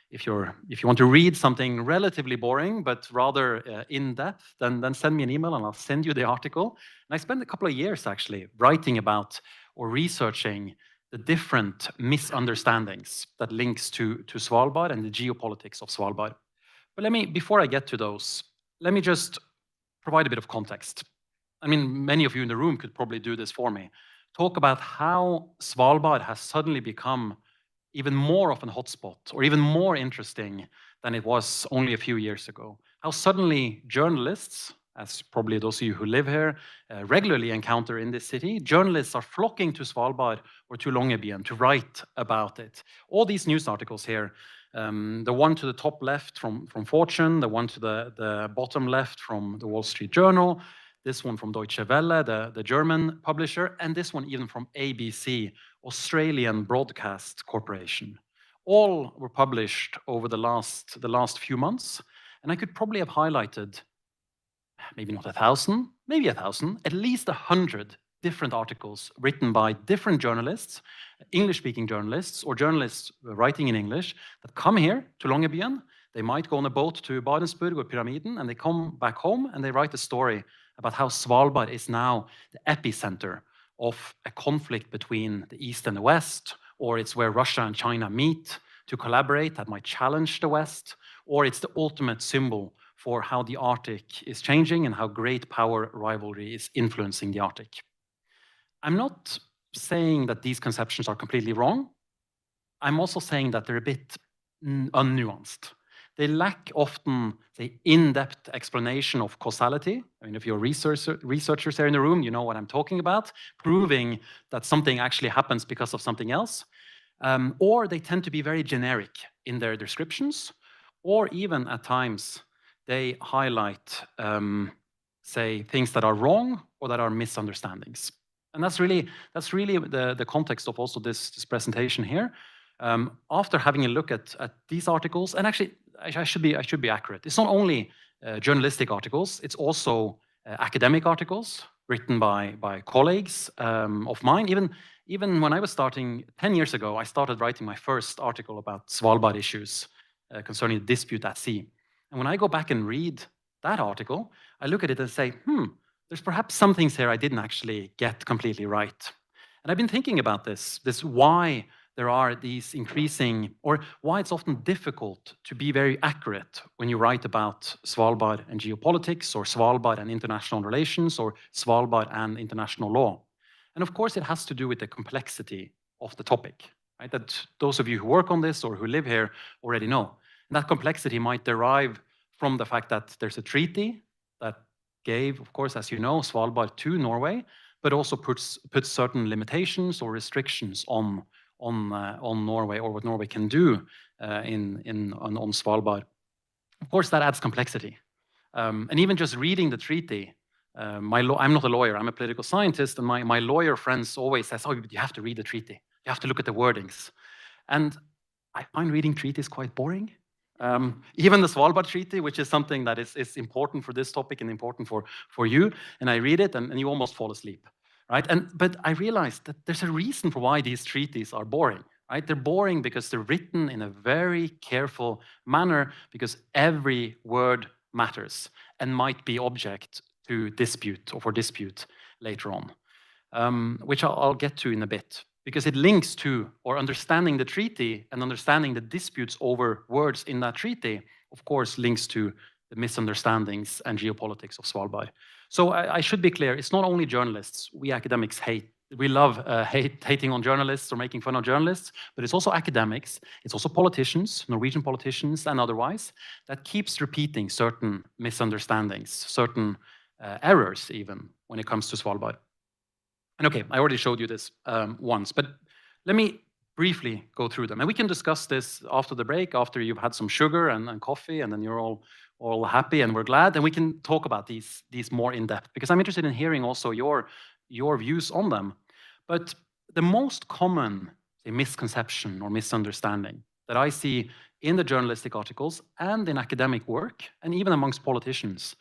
if you want to read something relatively boring but rather in depth, then send me an email and I'll send you the article. And I spent a couple of years actually writing about or researching the different misunderstandings that links to Svalbard and the geopolitics of Svalbard. But before I get to those, let me just provide a bit of context. I mean, many of you in the room could probably do this for me. Talk about how Svalbard has suddenly become even more of a hotspot or even more interesting than it was only a few years ago. How suddenly journalists, as probably those of you who live here regularly encounter in this city, journalists are flocking to Svalbard or to Longyearbyen to write about it. All these news articles here, the one to the top left from Fortune, the one to the bottom left from the Wall Street Journal, this one from Deutsche Welle, the German publisher, and this one even from ABC, Australian Broadcast Corporation. All were published over the last few months, and I could probably have highlighted maybe not 1,000, maybe 1,000, at least 100 different articles written by different journalists, English-speaking journalists or journalists writing in English that come here to Longyearbyen. They might go on a boat to Barentsburg or Pyramiden, and they come back home and they write a story about how Svalbard is now the epicenter of a conflict between the East and the West, or it's where Russia and China meet to collaborate that might challenge the West, or it's the ultimate symbol for how the Arctic is changing and how great power rivalry is influencing the Arctic. I'm not saying that these conceptions are completely wrong. I'm also saying that they're a bit unnuanced. They lack often the in-depth explanation of causality. I mean, if you're researchers here in the room, you know what I'm talking about, proving that something actually happens because of something else. Or they tend to be very generic in their descriptions, or even at times they highlight, say, things that are wrong or that are misunderstandings. And that's really the context of also this presentation here. After having a look at these articles, and actually, I should be accurate. It's not only journalistic articles, it's also academic articles written by colleagues of mine. Even when I was starting 10 years ago, I started writing my first article about Svalbard issues concerning the dispute at sea. And when I go back and read that article, I look at it and say, there's perhaps some things here I didn't actually get completely right. And I've been thinking about this why there are these increasing, or why it's often difficult to be very accurate when you write about Svalbard and geopolitics, or Svalbard and international relations, or Svalbard and international law. And of course, it has to do with the complexity of the topic, right? That those of you who work on this or who live here already know. And that complexity might derive from the fact that there's a treaty that gave, of course, as you know, Svalbard to Norway, but also puts certain limitations or restrictions on Norway, or what Norway can do on Svalbard. Of course, that adds complexity. And even just reading the treaty, I'm not a lawyer, I'm a political scientist, and my lawyer friends always says, oh, you have to read the treaty. You have to look at the wordings. And I find reading treaties quite boring. Even the Svalbard Treaty, which is something that is important for this topic and important for you, and I read it and you almost fall asleep. Right? But I realized that there's a reason for why these treaties are boring. Right? They're boring because they're written in a very careful manner, because every word matters and might be object to dispute or for dispute later on, which I'll get to in a bit, because it links to, or understanding the treaty and understanding the disputes over words in that treaty, of course, links to the misunderstandings and geopolitics of Svalbard. So I should be clear, it's not only journalists. We academics we love hating on journalists or making fun of journalists, but it's also academics, it's also politicians, Norwegian politicians and otherwise, that keeps repeating certain misunderstandings, certain errors even when it comes to Svalbard. And okay, I already showed you this once, but let me briefly go through them. And we can discuss this after the break, after you've had some sugar and coffee, and then you're all happy and we're glad, and we can talk about these more in depth, because I'm interested in hearing also your views on them. But the most common, say, misconception or misunderstanding that I see in the journalistic articles and in academic work, and even amongst politicians,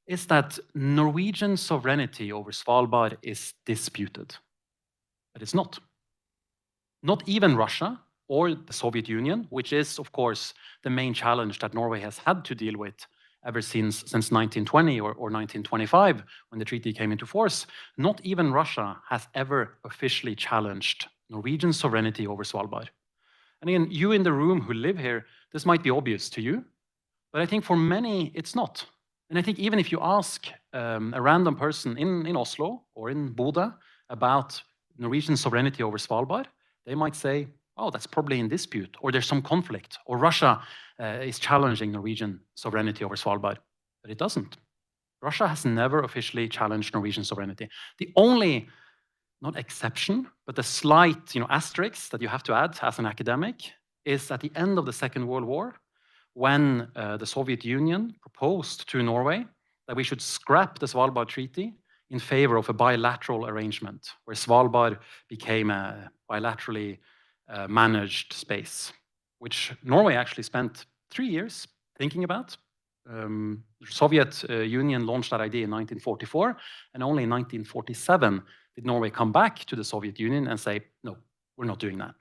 is that Norwegian sovereignty over Svalbard is disputed. But it's not. Not even Russia or the Soviet Union, which is, of course, the main challenge that Norway has had to deal with ever since 1920 or 1925, when the treaty came into force. Not even Russia has ever officially challenged Norwegian sovereignty over Svalbard. And again, you in the room who live here, this might be obvious to you, but I think for many, it's not. And I think even if you ask a random person in Oslo or in Bodø about Norwegian sovereignty over Svalbard, they might say, oh, that's probably in dispute, or there's some conflict, or Russia is challenging Norwegian sovereignty over Svalbard. But it doesn't. Russia has never officially challenged Norwegian sovereignty. The only, not exception, but the slight asterisk that you have to add as an academic is at the end of the Second World War, when the Soviet Union proposed to Norway that we should scrap the Svalbard Treaty in favor of a bilateral arrangement, where Svalbard became a bilaterally managed space, which Norway actually spent 3 years thinking about. The Soviet Union launched that idea in 1944, and only in 1947 did Norway come back to the Soviet Union and say, no, we're not doing that.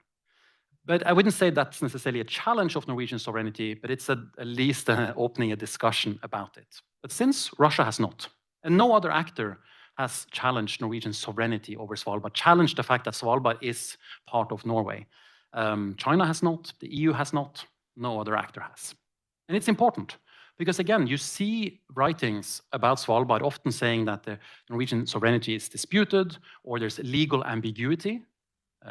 But I wouldn't say that's necessarily a challenge of Norwegian sovereignty, but it's at least opening a discussion about it. But since Russia has not, and no other actor has challenged Norwegian sovereignty over Svalbard, challenged the fact that Svalbard is part of Norway. China has not, the EU has not, no other actor has. And it's important, because again, you see writings about Svalbard often saying that the Norwegian sovereignty is disputed, or there's legal ambiguity.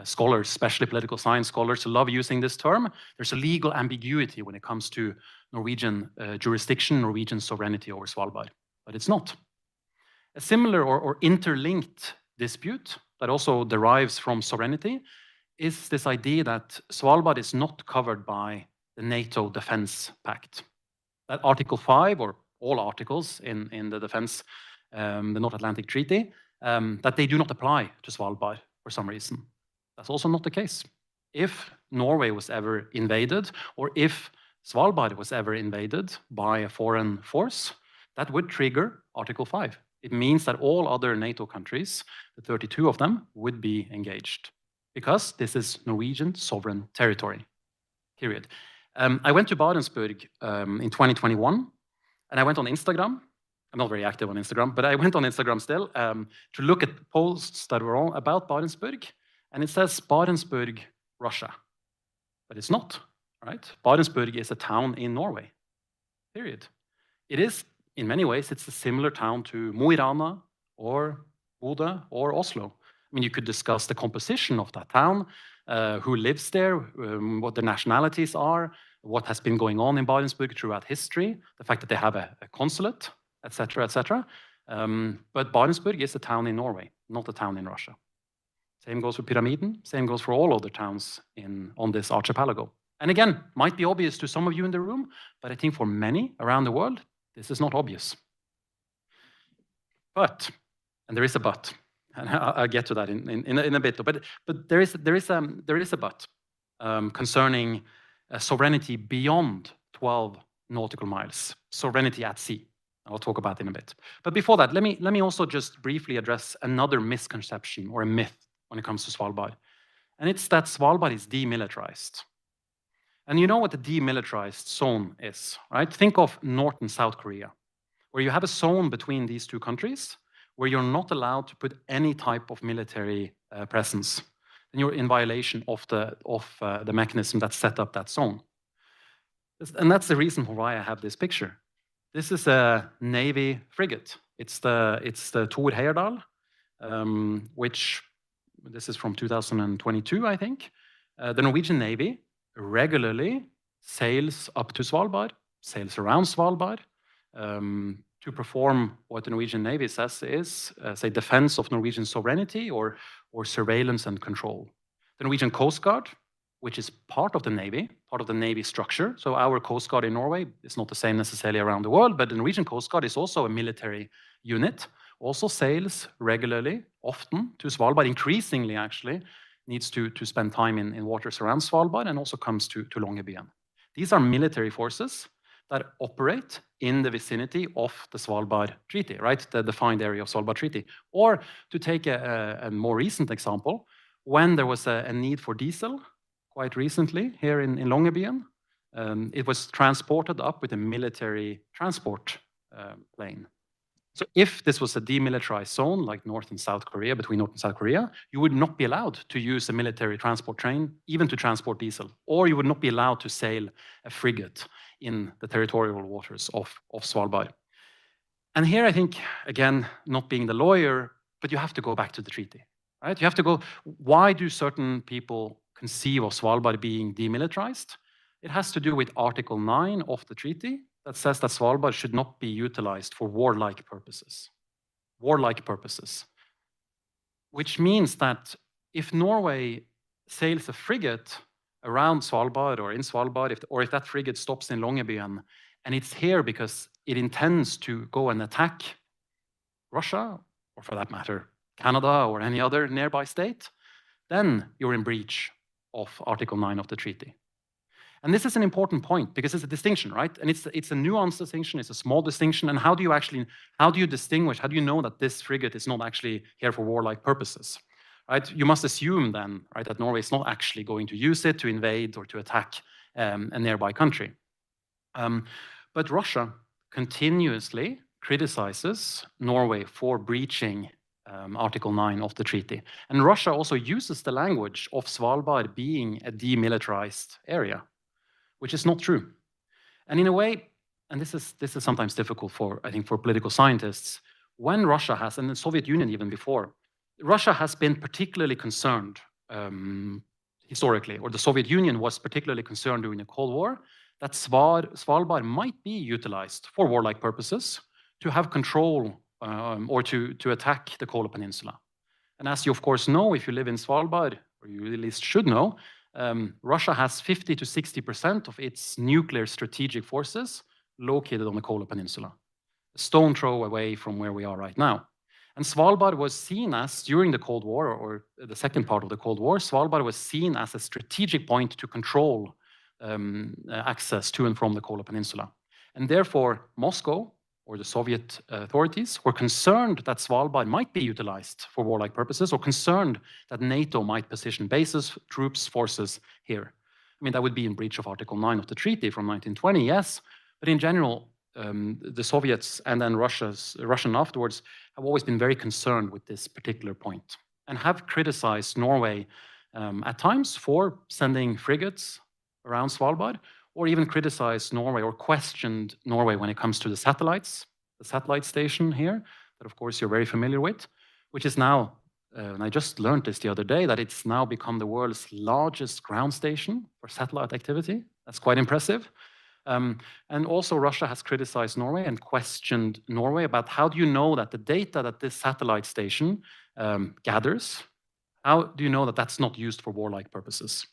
Scholars, especially political science scholars, love using this term. There's a legal ambiguity when it comes to Norwegian jurisdiction, Norwegian sovereignty over Svalbard, but it's not. A similar or interlinked dispute that also derives from sovereignty is this idea that Svalbard is not covered by the NATO Defense Pact. That Article 5, or all articles in the defense, the North Atlantic Treaty, that they do not apply to Svalbard for some reason. That's also not the case. If Norway was ever invaded, or if Svalbard was ever invaded by a foreign force, that would trigger Article 5. It means that all other NATO countries, the 32 of them, would be engaged, because this is Norwegian sovereign territory, period. I went to Barentsburg in 2021, and I went on Instagram. I'm not very active on Instagram, but I went on Instagram still to look at posts that were all about Barentsburg, and it says Barentsburg, Russia. But it's not, right? Barentsburg is a town in Norway, period. It is, in many ways, it's a similar town to Mo i Rana or Bodø or Oslo. I mean, you could discuss the composition of that town, who lives there, what the nationalities are, what has been going on in Barentsburg throughout history, the fact that they have a consulate, etc., etc. But Barentsburg is a town in Norway, not a town in Russia. Same goes for Pyramiden, same goes for all other towns on this archipelago. And again, might be obvious to some of you in the room, but I think for many around the world, this is not obvious. But, and there is a but, and I'll get to that in a bit, but there is a but concerning sovereignty beyond 12 nautical miles, sovereignty at sea. I'll talk about it in a bit. But before that, let me also just briefly address another misconception or a myth when it comes to Svalbard. And it's that Svalbard is demilitarized. And you know what the demilitarized zone is, right? Think of North and South Korea, where you have a zone between these two countries where you're not allowed to put any type of military presence. And you're in violation of the mechanism that set up that zone. And that's the reason for why I have this picture. This is a Navy frigate. It's the Thor Heyerdahl, which this is from 2022, I think. The Norwegian Navy regularly sails up to Svalbard, sails around Svalbard, to perform what the Norwegian Navy says is, say, defense of Norwegian sovereignty or surveillance and control. The Norwegian Coast Guard, which is part of the Navy structure. So our Coast Guard in Norway is not the same necessarily around the world, but the Norwegian Coast Guard is also a military unit, also sails regularly, often, to Svalbard, increasingly actually, needs to spend time in waters around Svalbard, and also comes to Longyearbyen. These are military forces that operate in the vicinity of the Svalbard Treaty, right? The defined area of Svalbard Treaty. Or to take a more recent example, when there was a need for diesel, quite recently here in Longyearbyen. It was transported up with a military transport plane. So if this was a demilitarized zone like North and South Korea, between North and South Korea, you would not be allowed to use a military transport train, even to transport diesel, or you would not be allowed to sail a frigate in the territorial waters of Svalbard. And here I think, again, not being the lawyer, but you have to go back to the treaty, right? You have to go, why do certain people conceive of Svalbard being demilitarized? It has to do with Article 9 of the treaty that says that Svalbard should not be utilized for warlike purposes. Warlike purposes. Which means that if Norway sails a frigate around Svalbard or in Svalbard, if that frigate stops in Longyearbyen, and it's here because it intends to go and attack Russia, or for that matter, Canada or any other nearby state, then you're in breach of Article 9 of the treaty. And this is an important point because it's a distinction, right? And it's a nuanced distinction, it's a small distinction. And how do you distinguish, how do you know that this frigate is not actually here for warlike purposes, right? You must assume then, right, that Norway is not actually going to use it to invade or to attack a nearby country. But Russia continuously criticizes Norway for breaching Article 9 of the treaty. And Russia also uses the language of Svalbard being a demilitarized area, which is not true. And in a way, and this is sometimes difficult for, I think, for political scientists, when Russia has, and the Soviet Union even before, Russia has been particularly concerned historically, or the Soviet Union was particularly concerned during the Cold War, that Svalbard might be utilized for warlike purposes to have control or to attack the Kola Peninsula. And as you of course know, if you live in Svalbard, or you at least should know, Russia has 50 to 60% of its nuclear strategic forces located on the Kola Peninsula, a stone throw away from where we are right now. And Svalbard was seen as, during the Cold War, or the second part of the Cold War, Svalbard was seen as a strategic point to control access to and from the Kola Peninsula. And therefore, Moscow, or the Soviet authorities, were concerned that Svalbard might be utilized for warlike purposes, or concerned that NATO might position bases, troops, forces here. I mean, that would be in breach of Article 9 of the treaty from 1920, yes, but in general, the Soviets and then Russian afterwards have always been very concerned with this particular point and have criticized Norway at times for sending frigates around Svalbard, or even criticized Norway or questioned Norway when it comes to the satellites, the satellite station here, that of course you're very familiar with, which is now, and I just learned this the other day, that it's now become the world's largest ground station for satellite activity. That's quite impressive. And also Russia has criticized Norway and questioned Norway about how do you know that the data that this satellite station gathers, how do you know that that's not used for warlike purposes?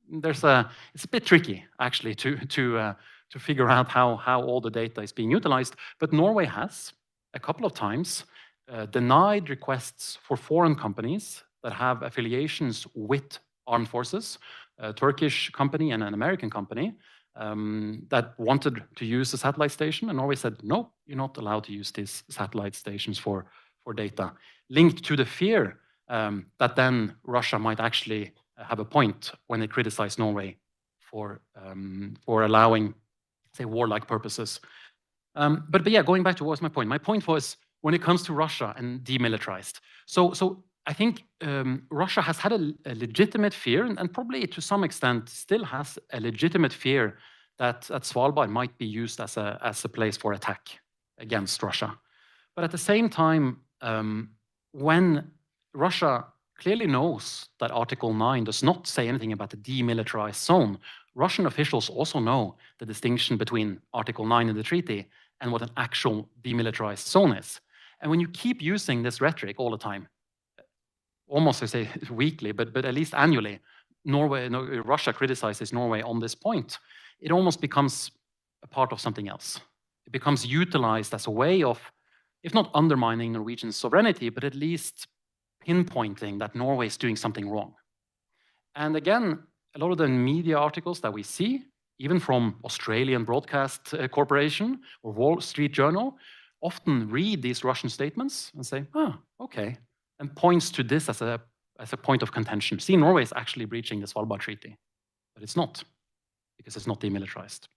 It's a bit tricky, actually, to figure out how all the data is being utilized. But Norway has, a couple of times, denied requests for foreign companies that have affiliations with armed forces, a Turkish company and an American company, that wanted to use the satellite station. And Norway said, no, you're not allowed to use these satellite stations for data, linked to the fear that then Russia might actually have a point when they criticize Norway for allowing, say, warlike purposes. But yeah, going back to what was my point? My point was when it comes to Russia and demilitarized. So I think Russia has had a legitimate fear, and probably to some extent still has a legitimate fear that Svalbard might be used as a place for attack against Russia. But at the same time, when Russia clearly knows that Article 9 does not say anything about the demilitarized zone, Russian officials also know the distinction between Article 9 in the treaty and what an actual demilitarized zone is. And when you keep using this rhetoric all the time, almost I say weekly, but at least annually, Russia criticizes Norway on this point, it almost becomes a part of something else. It becomes utilized as a way of, if not undermining Norwegian sovereignty, but at least pinpointing that Norway is doing something wrong. And again, a lot of the media articles that we see, even from Australian Broadcast Corporation or Wall Street Journal, often read these Russian statements and say, oh, okay, and points to this as a point of contention. See, Norway is actually breaching the Svalbard Treaty. but it's not, because it's not demilitarized.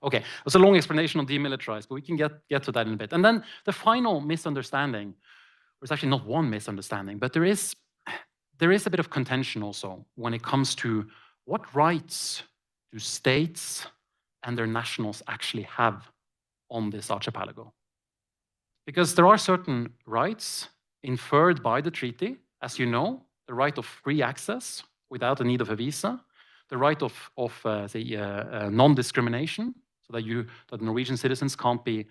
Okay, that's a long explanation on demilitarized, but we can get to that in a bit. And then the final misunderstanding, there's actually not one misunderstanding, but there is a bit of contention also when it comes to what rights do states and their nationals actually have on this archipelago. Because there are certain rights inferred by the treaty, as you know, the right of free access without the need of a visa, the right of non-discrimination, so that Norwegian citizens can't be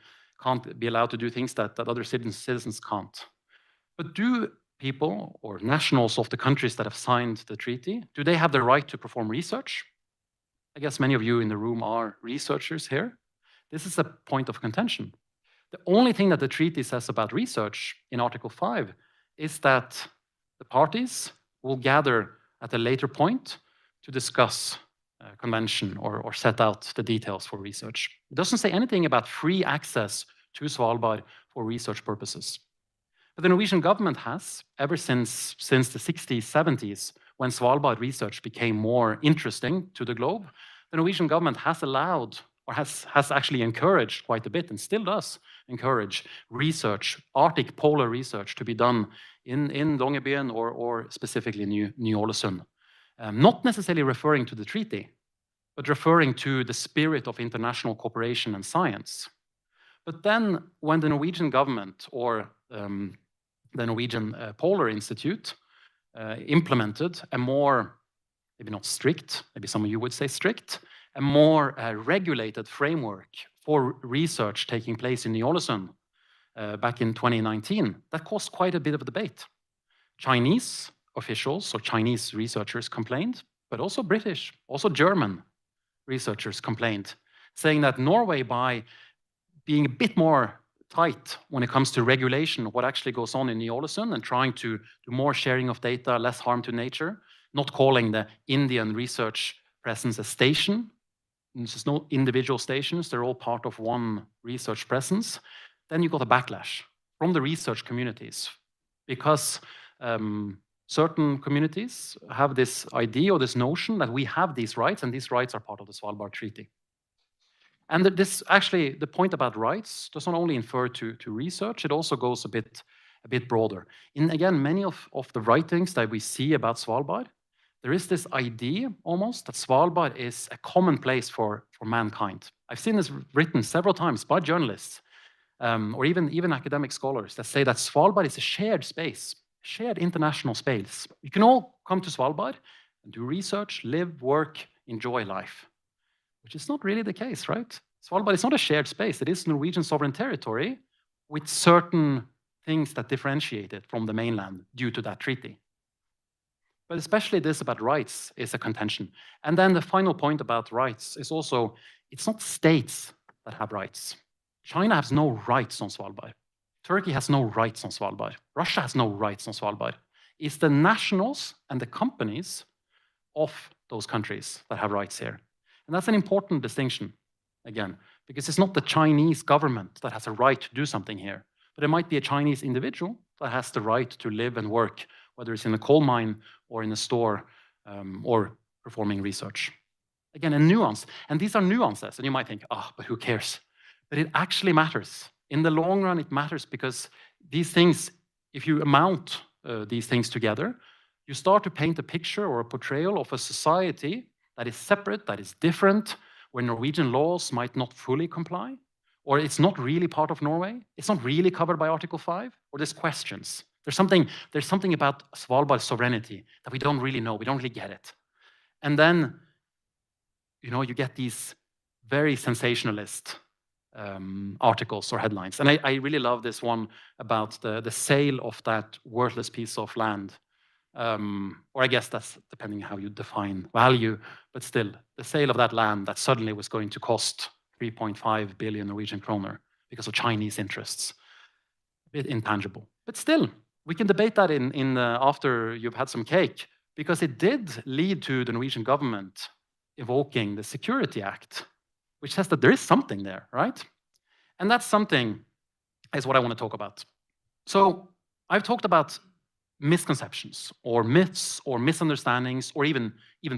allowed to do things that other citizens can't. But do people or nationals of the countries that have signed the treaty, do they have the right to perform research? I guess many of you in the room are researchers here. This is a point of contention. The only thing that the treaty says about research in Article 5 is that the parties will gather at a later point to discuss convention or set out the details for research. It doesn't say anything about free access to Svalbard for research purposes. But the Norwegian government has, ever since the 60s, 70s, when Svalbard research became more interesting to the globe, the Norwegian government has allowed, or has actually encouraged quite a bit, and still does encourage research, Arctic polar research, to be done in Longyearbyen or specifically Ny-Ålesund. Not necessarily referring to the treaty, but referring to the spirit of international cooperation and science. But then when the Norwegian government or the Norwegian Polar Institute implemented a more, maybe not strict, maybe some of you would say strict, a more regulated framework for research taking place in Ny-Ålesund back in 2019, that caused quite a bit of debate. Chinese officials or Chinese researchers complained, but also British, also German researchers complained, saying that Norway, by being a bit more tight when it comes to regulation of what actually goes on in Ny-Ålesund and trying to do more sharing of data, less harm to nature, not calling the Indian research presence a station. There's no individual stations, they're all part of one research presence. Then you got a backlash from the research communities because certain communities have this idea or this notion that we have these rights and these rights are part of the Svalbard Treaty. And this actually, the point about rights does not only infer to research, it also goes a bit broader. In, again, many of the writings that we see about Svalbard, there is this idea almost that Svalbard is a common place for mankind. I've seen this written several times by journalists or even academic scholars that say that Svalbard is a shared space, shared international space. You can all come to Svalbard and do research, live, work, enjoy life, which is not really the case, right? Svalbard is not a shared space. It is Norwegian sovereign territory with certain things that differentiate it from the mainland due to that treaty. But especially this about rights is a contention. And then the final point about rights is also, it's not states that have rights. China has no rights on Svalbard. Turkey has no rights on Svalbard. Russia has no rights on Svalbard. It's the nationals and the companies of those countries that have rights here. And that's an important distinction, again, because it's not the Chinese government that has a right to do something here, but it might be a Chinese individual that has the right to live and work, whether it's in a coal mine or in a store or performing research. Again, a nuance. And these are nuances. And you might think, but who cares? But it actually matters. In the long run, it matters because these things, if you amount these things together, you start to paint a picture or a portrayal of a society that is separate, that is different, where Norwegian laws might not fully comply, or it's not really part of Norway, it's not really covered by Article 5, or there's questions. There's something about Svalbard's sovereignty that we don't really know, we don't really get it. And then, you get these very sensationalist articles or headlines. And I really love this one about the sale of that worthless piece of land. Or I guess that's depending how you define value, but still, the sale of that land that suddenly was going to cost 3.5 billion Norwegian kroner because of Chinese interests. A bit intangible. But still, we can debate that in after you've had some cake, because it did lead to the Norwegian government evoking the Security Act, which says that there is something there, right? And that something is what I want to talk about. So I've talked about misconceptions or myths or misunderstandings or even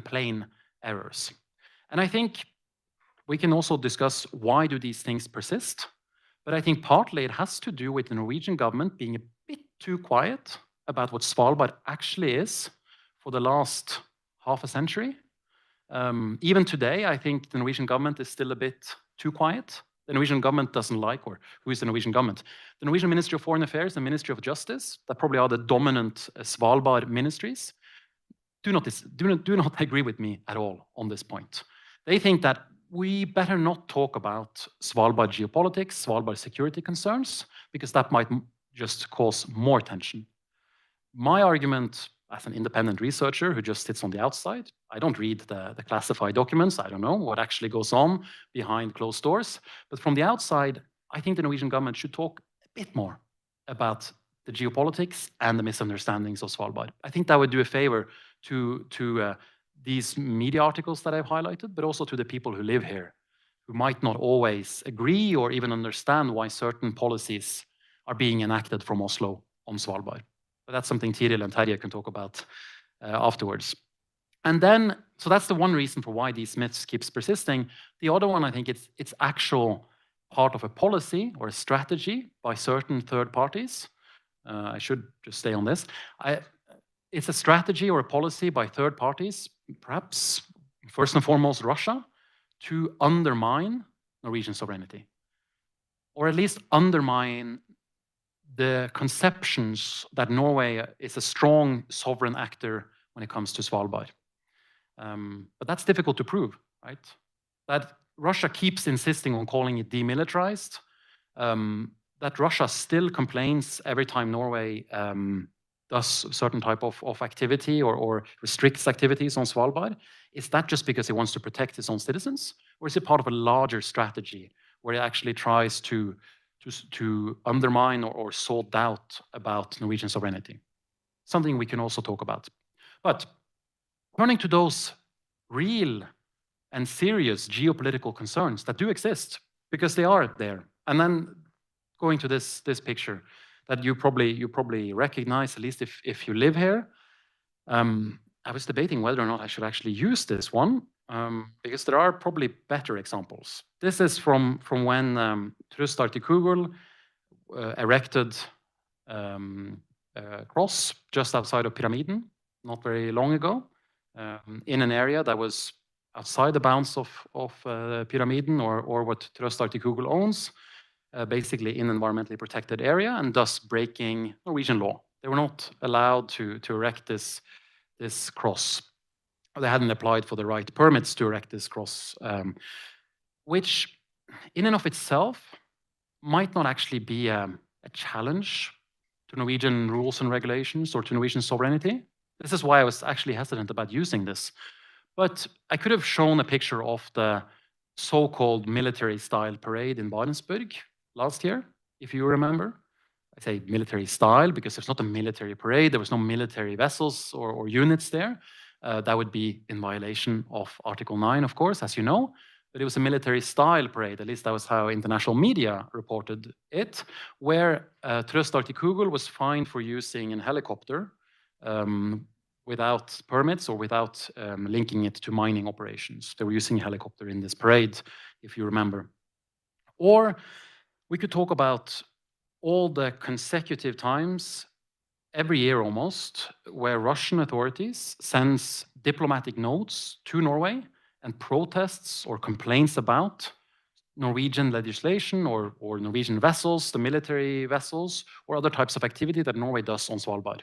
plain errors. And I think we can also discuss why do these things persist. But I think partly it has to do with the Norwegian government being a bit too quiet about what Svalbard actually is for the last half a century. Even today, I think the Norwegian government is still a bit too quiet. The Norwegian government doesn't like, or who is the Norwegian government? The Norwegian Ministry of Foreign Affairs and Ministry of Justice, that probably are the dominant Svalbard ministries, do not agree with me at all on this point. They think that we better not talk about Svalbard geopolitics, Svalbard security concerns, because that might just cause more tension. My argument as an independent researcher who just sits on the outside, I don't read the classified documents, I don't know what actually goes on behind closed doors, but from the outside, I think the Norwegian government should talk a bit more about the geopolitics and the misunderstandings of Svalbard. I think that would do a favor to these media articles that I've highlighted, but also to the people who live here, who might not always agree or even understand why certain policies are being enacted from Oslo on Svalbard. But that's something Tiril and Terje can talk about afterwards. And then, so that's the one reason for why these myths keeps persisting. The other one, I think it's actual part of a policy or a strategy by certain third parties. I should just stay on this. It's a strategy or a policy by third parties, perhaps first and foremost Russia, to undermine Norwegian sovereignty, or at least undermine the conceptions that Norway is a strong sovereign actor when it comes to Svalbard. But that's difficult to prove, right? That Russia keeps insisting on calling it demilitarized, that Russia still complains every time Norway does certain type of activity or restricts activities on Svalbard. Is that just because it wants to protect its own citizens? Or is it part of a larger strategy where it actually tries to undermine or sow doubt about Norwegian sovereignty? Something we can also talk about. But turning to those real and serious geopolitical concerns that do exist, because they are there, and then going to this picture that you probably recognize, at least if you live here. I was debating whether or not I should actually use this one, because there are probably better examples. This is from when Trøstartikugul erected a cross just outside of Pyramiden, not very long ago, in an area that was outside the bounds of Pyramiden or what Trøstartikugul owns, basically in an environmentally protected area, and thus breaking Norwegian law. They were not allowed to erect this cross. They hadn't applied for the right permits to erect this cross, which in and of itself might not actually be a challenge to Norwegian rules and regulations or to Norwegian sovereignty. This is why I was actually hesitant about using this. But I could have shown a picture of the so-called military-style parade in Barentsburg last year, if you remember. I say military style because there's not a military parade, there was no military vessels or units there. That would be in violation of Article 9, of course, as you know. But it was a military style parade, at least that was how international media reported it, where Trøstartikugul was fined for using a helicopter without permits or without linking it to mining operations. They were using a helicopter in this parade, if you remember. Or we could talk about all the consecutive times, every year almost, where Russian authorities sends diplomatic notes to Norway and protests or complaints about Norwegian legislation or Norwegian vessels, the military vessels, or other types of activity that Norway does on Svalbard.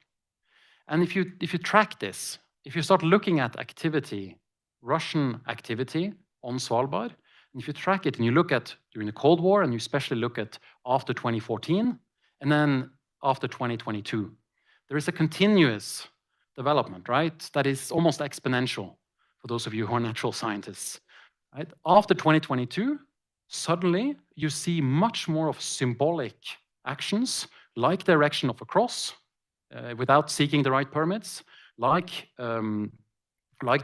And if you track this, if you start looking at activity, Russian activity on Svalbard, and if you track it and you look at during the Cold War, and you especially look at after 2014, and then after 2022, there is a continuous development, right? That is almost exponential for those of you who are natural scientists, right? After 2022, suddenly you see much more of symbolic actions, like the erection of a cross without seeking the right permits, like the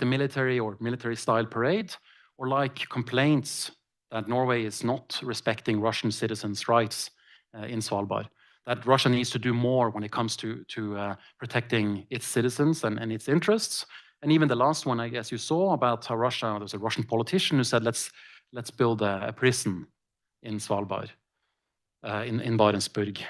military or military-style parade, or like complaints that Norway is not respecting Russian citizens' rights in Svalbard, that Russia needs to do more when it comes to protecting its citizens and its interests, And even the last one, I guess you saw about how Russia, there was a Russian politician who said, let's build a prison in Svalbard, in Barentsburg.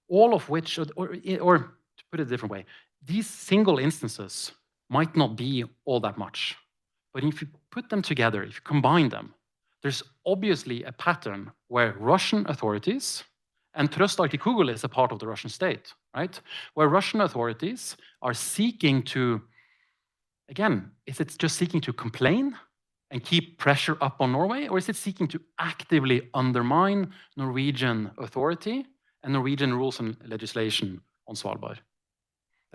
All of which, or to put it a different way, these single instances might not be all that much. But if you put them together, if you combine them, there's obviously a pattern where Russian authorities, and Trøst-Arktikugol is a part of the Russian state, right? Where Russian authorities are seeking to, again, is it just seeking to complain and keep pressure up on Norway, or is it seeking to actively undermine Norwegian authority and Norwegian rules and legislation on Svalbard?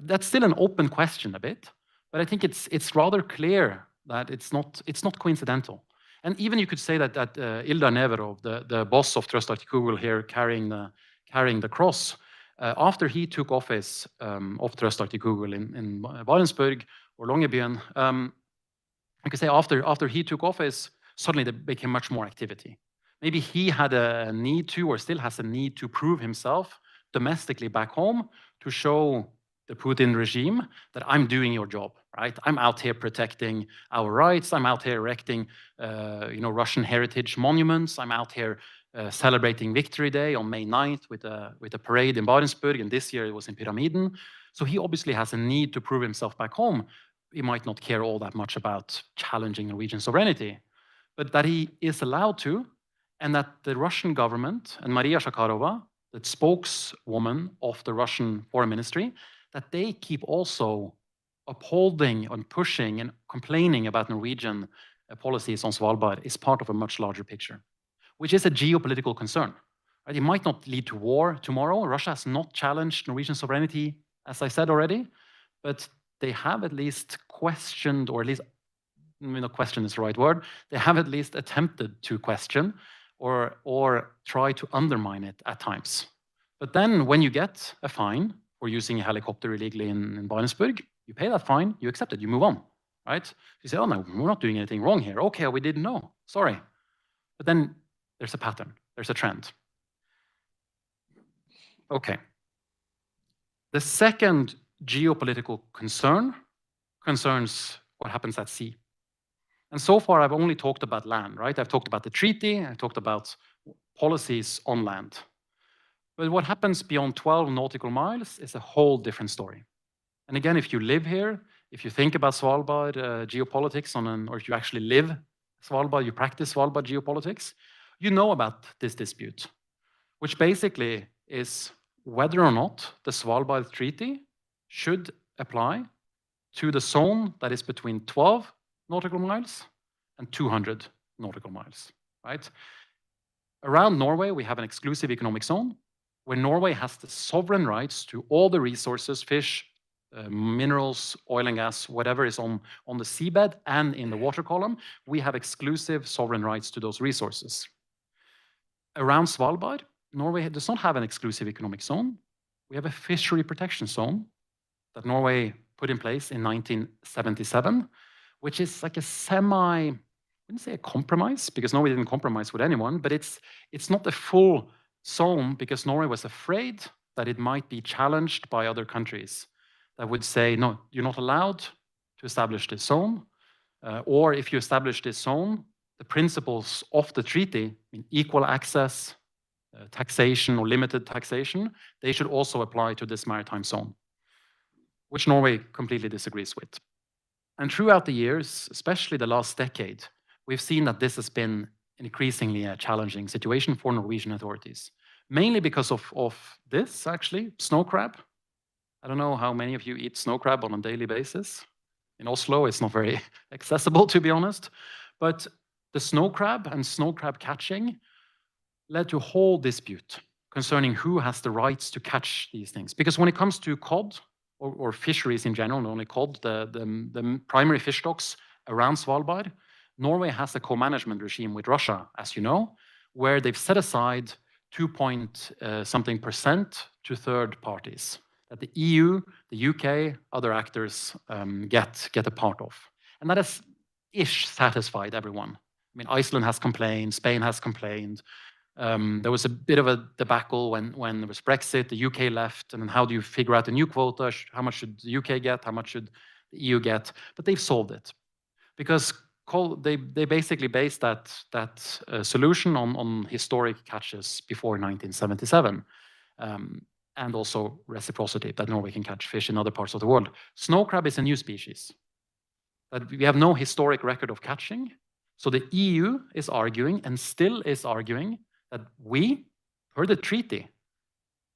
That's still an open question a bit, but I think it's rather clear that it's not coincidental. And even you could say that Ildar Neverov, the boss of Trøst-Arktikugol here, carrying the cross, after he took office of Trøst-Arktikugol in Barentsburg or Longyearbyen, I could say after he took office, suddenly there became much more activity. Maybe he had a need to, or still has a need to, prove himself domestically back home to show the Putin regime that I'm doing your job, right? I'm out here protecting our rights. I'm out here erecting, Russian heritage monuments. I'm out here celebrating Victory Day on May 9th with a parade in Barentsburg, and this year it was in Pyramiden. So he obviously has a need to prove himself back home. He might not care all that much about challenging Norwegian sovereignty, but that he is allowed to, and that the Russian government and Maria Zakharova, the spokeswoman of the Russian Foreign Ministry, that they keep also upholding and pushing and complaining about Norwegian policies on Svalbard is part of a much larger picture, which is a geopolitical concern. Right? It might not lead to war tomorrow. Russia has not challenged Norwegian sovereignty, as I said already, but they have at least questioned, or at least, question is the right word, they have at least attempted to question or try to undermine it at times. But then when you get a fine for using a helicopter illegally in Barentsburg, you pay that fine, you accept it, you move on, right? You say, oh no, we're not doing anything wrong here. Okay, we didn't know, sorry. But then there's a pattern, there's a trend. Okay. The second geopolitical concern concerns what happens at sea. And so far, I've only talked about land, right? I've talked about the treaty, I've talked about policies on land. But what happens beyond 12 nautical miles is a whole different story. And again, if you live here, if you think about Svalbard geopolitics or if you actually live Svalbard, you practice Svalbard geopolitics, you know about this dispute, which basically is whether or not the Svalbard Treaty should apply to the zone that is between 12 nautical miles and 200 nautical miles, right? Around Norway, we have an exclusive economic zone where Norway has the sovereign rights to all the resources, fish, minerals, oil and gas, whatever is on the seabed and in the water column. We have exclusive sovereign rights to those resources. Around Svalbard, Norway does not have an exclusive economic zone. We have a fishery protection zone that Norway put in place in 1977, which is like a I wouldn't say a compromise, because Norway didn't compromise with anyone, but it's not a full zone because Norway was afraid that it might be challenged by other countries that would say, no, you're not allowed to establish this zone, or if you establish this zone, the principles of the treaty, equal access, taxation or limited taxation, they should also apply to this maritime zone, which Norway completely disagrees with. And throughout the years, especially the last decade, we've seen that this has been an increasingly challenging situation for Norwegian authorities, mainly because of this, actually, snow crab. I don't know how many of you eat snow crab on a daily basis. In Oslo, it's not very accessible, to be honest. But the snow crab and snow crab catching led to a whole dispute concerning who has the rights to catch these things. Because when it comes to cod, or fisheries in general, not only cod, the primary fish stocks around Svalbard, Norway has a co-management regime with Russia, as you know, where they've set aside 2.something% to third parties that the EU, the UK, other actors get a part of. And that has ish satisfied everyone. I mean, Iceland has complained, Spain has complained. There was a bit of a debacle when there was Brexit, the UK left, and then how do you figure out a new quota? How much should the UK get? How much should the EU get, but they've solved it. Because they basically based that solution on historic catches before 1977. And also reciprocity, that Norway can catch fish in other parts of the world. Snow crab is a new species that we have no historic record of catching. So the EU is arguing, and still is arguing, that we, per the treaty,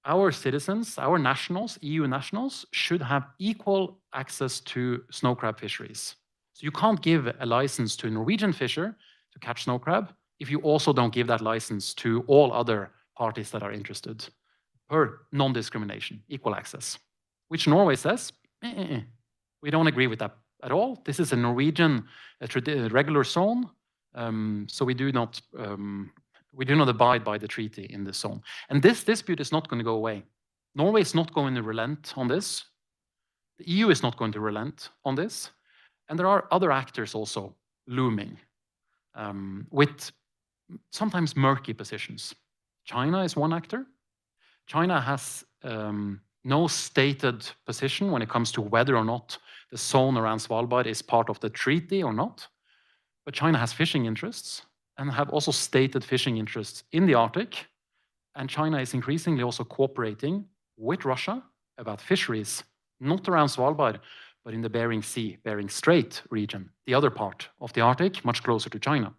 our citizens, our nationals, EU nationals, should have equal access to snow crab fisheries. So you can't give a license to a Norwegian fisher to catch snow crab if you also don't give that license to all other parties that are interested. Per non-discrimination, equal access, which Norway says, we don't agree with that at all. This is a Norwegian regular zone, so we do not abide by the treaty in this zone. And this dispute is not going to go away. Norway is not going to relent on this. The EU is not going to relent on this. And there are other actors also looming with sometimes murky positions. China is one actor. China has no stated position when it comes to whether or not the zone around Svalbard is part of the treaty or not. But China has fishing interests and have also stated fishing interests in the Arctic. And China is increasingly also cooperating with Russia about fisheries, not around Svalbard, but in the Bering Sea, Bering Strait region, the other part of the Arctic, much closer to China.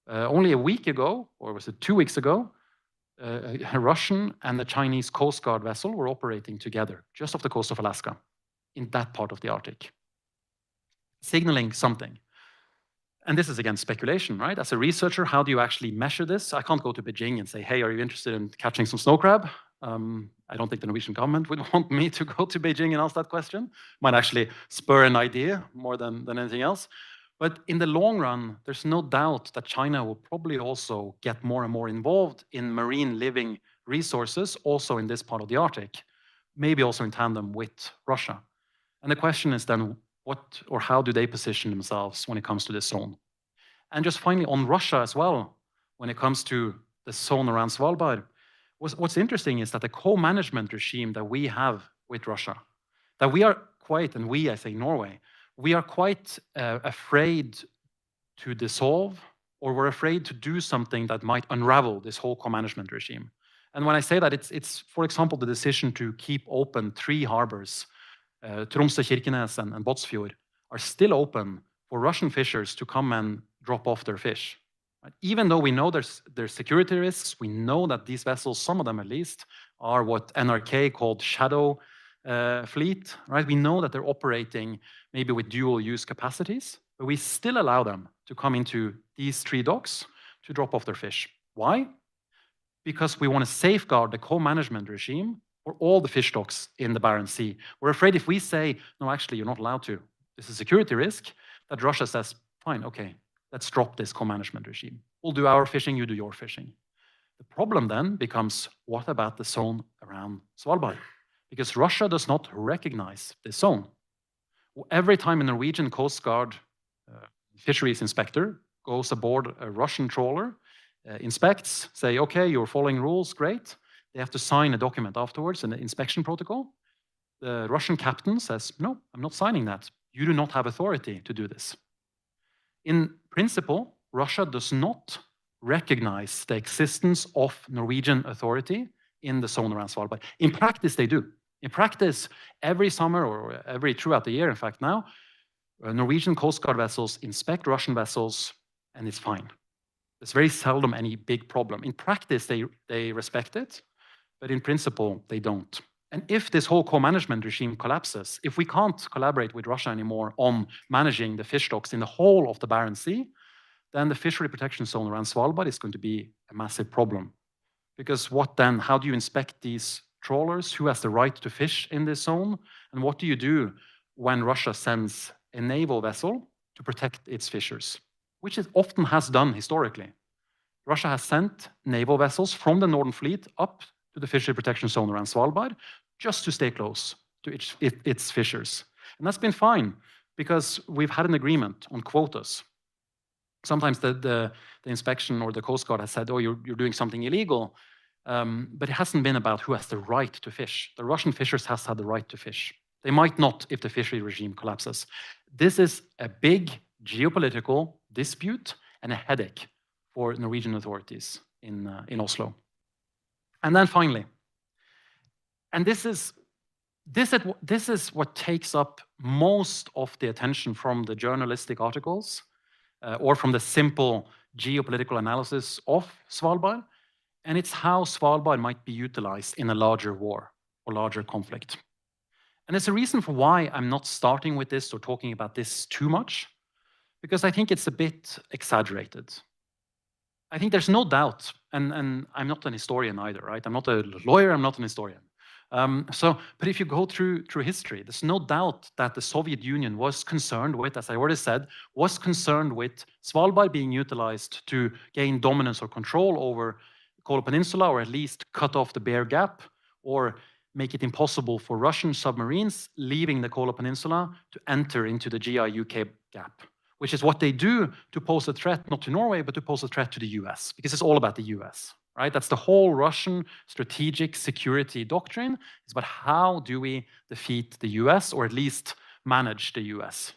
Only a week ago, or was it 2 weeks ago, a Russian and a Chinese Coast Guard vessel were operating together just off the coast of Alaska in that part of the Arctic, signaling something. And this is, again, speculation, right? As a researcher, how do you actually measure this? I can't go to Beijing and say, hey, are you interested in catching some snow crab? I don't think the Norwegian government would want me to go to Beijing and ask that question. Might actually spur an idea more than anything else. But in the long run, there's no doubt that China will probably also get more and more involved in marine living resources, also in this part of the Arctic, maybe also in tandem with Russia. And the question is then, what or how do they position themselves when it comes to this zone? And just finally, on Russia as well, when it comes to the zone around Svalbard, what's interesting is that the co-management regime that we have with Russia, that we are quite, and I say Norway, we are quite afraid to dissolve, or we're afraid to do something that might unravel this whole co-management regime. And when I say that, it's for example, the decision to keep open 3 harbors, Tromsø, Kirkenes, and Båtsfjord, are still open for Russian fishers to come and drop off their fish. Right? Even though we know there's security risks, we know that these vessels, some of them at least, are what NRK called shadow fleet, right? We know that they're operating maybe with dual use capacities, but we still allow them to come into these 3 docks to drop off their fish. Why? Because we want to safeguard the co-management regime for all the fish stocks in the Barents Sea. We're afraid if we say, no, actually, you're not allowed to, this is a security risk, that Russia says, fine, okay, let's drop this co-management regime. We'll do our fishing, you do your fishing. The problem then becomes, what about the zone around Svalbard? Because Russia does not recognize this zone. Every time a Norwegian Coast Guard fisheries inspector goes aboard a Russian trawler, inspects, say, okay, you're following rules, great. They have to sign a document afterwards, an inspection protocol. The Russian captain says, no, I'm not signing that. You do not have authority to do this. In principle, Russia does not recognize the existence of Norwegian authority in the zone around Svalbard. In practice, they do. In practice, every summer or throughout the year, in fact now, Norwegian Coast Guard vessels inspect Russian vessels, and it's fine. There's very seldom any big problem. In practice, they respect it, but in principle, they don't. And if this whole co-management regime collapses, if we can't collaborate with Russia anymore on managing the fish stocks in the whole of the Barents Sea, then the fishery protection zone around Svalbard is going to be a massive problem. Because what then? How do you inspect these trawlers? Who has the right to fish in this zone? And what do you do when Russia sends a naval vessel to protect its fishers? Which it often has done historically. Russia has sent naval vessels from the Northern Fleet up to the fishery protection zone around Svalbard just to stay close to its fishers. And that's been fine because we've had an agreement on quotas. Sometimes the inspection or the Coast Guard has said, oh, you're doing something illegal, but it hasn't been about who has the right to fish. The Russian fishers has had the right to fish. They might not if the fishery regime collapses. This is a big geopolitical dispute and a headache for Norwegian authorities in Oslo. And then finally, and this is what takes up most of the attention from the journalistic articles or from the simple geopolitical analysis of Svalbard, and it's how Svalbard might be utilized in a larger war or larger conflict. And there's a reason for why I'm not starting with this or talking about this too much, because I think it's a bit exaggerated. I think there's no doubt, and I'm not an historian either, right? I'm not a lawyer, I'm not an historian. But if you go through history, there's no doubt that the Soviet Union was concerned with, as I already said, was concerned with Svalbard being utilized to gain dominance or control over the Kola Peninsula, or at least cut off the Bear Gap, or make it impossible for Russian submarines leaving the Kola Peninsula to enter into the GI-UK gap, which is what they do to pose a threat, not to Norway, but to pose a threat to the US, because it's all about the US. Right? That's the whole Russian strategic security doctrine. It's about how do we defeat the US, or at least manage the US.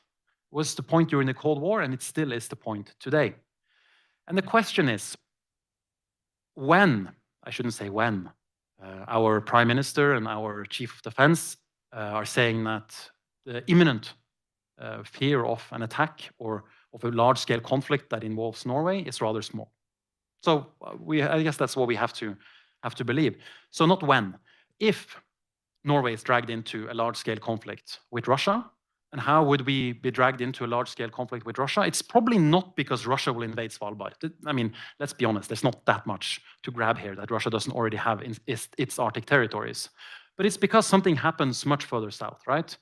It was the point during the Cold War, and it still is the point today. And the question is, when, I shouldn't say when, our Prime Minister and our Chief of Defense are saying that the imminent fear of an attack or of a large-scale conflict that involves Norway is rather small. So I guess that's what we have to believe. So not when, if Norway is dragged into a large-scale conflict with Russia, and how would we be dragged into a large-scale conflict with Russia? It's probably not because Russia will invade Svalbard. I mean, let's be honest, there's not that much to grab here that Russia doesn't already have in its Arctic territories. But it's because something happens much further south, right?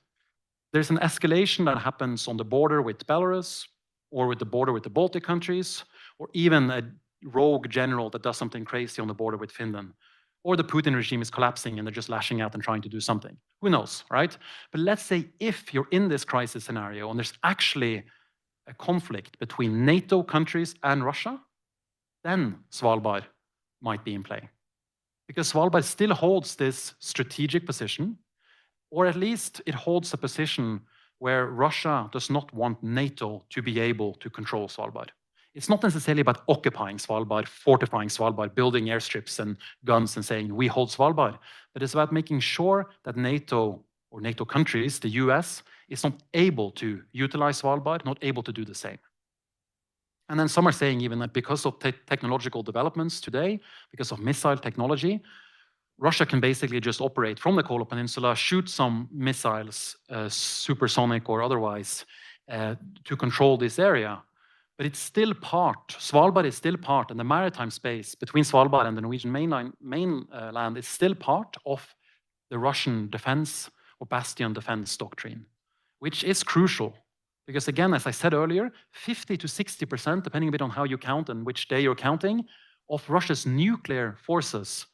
There's an escalation that happens on the border with Belarus, or with the border with the Baltic countries, or even a rogue general that does something crazy on the border with Finland, or the Putin regime is collapsing and they're just lashing out and trying to do something. Who knows, right? But let's say if you're in this crisis scenario and there's actually a conflict between NATO countries and Russia, then Svalbard might be in play. Because Svalbard still holds this strategic position, or at least it holds a position where Russia does not want NATO to be able to control Svalbard. It's not necessarily about occupying Svalbard, fortifying Svalbard, building airstrips and guns and saying, we hold Svalbard. But it's about making sure that NATO, or NATO countries, the US, is not able to utilize Svalbard, not able to do the same. And then some are saying even that because of technological developments today, because of missile technology, Russia can basically just operate from the Kola Peninsula, shoot some missiles, supersonic or otherwise, to control this area. But it's still part, Svalbard is still part, and the maritime space between Svalbard and the Norwegian mainland is still part of the Russian defense or bastion defense doctrine, which is crucial. Because again, as I said earlier, 50 to 60%, depending a bit on how you count and which day you're counting, of Russia's nuclear forces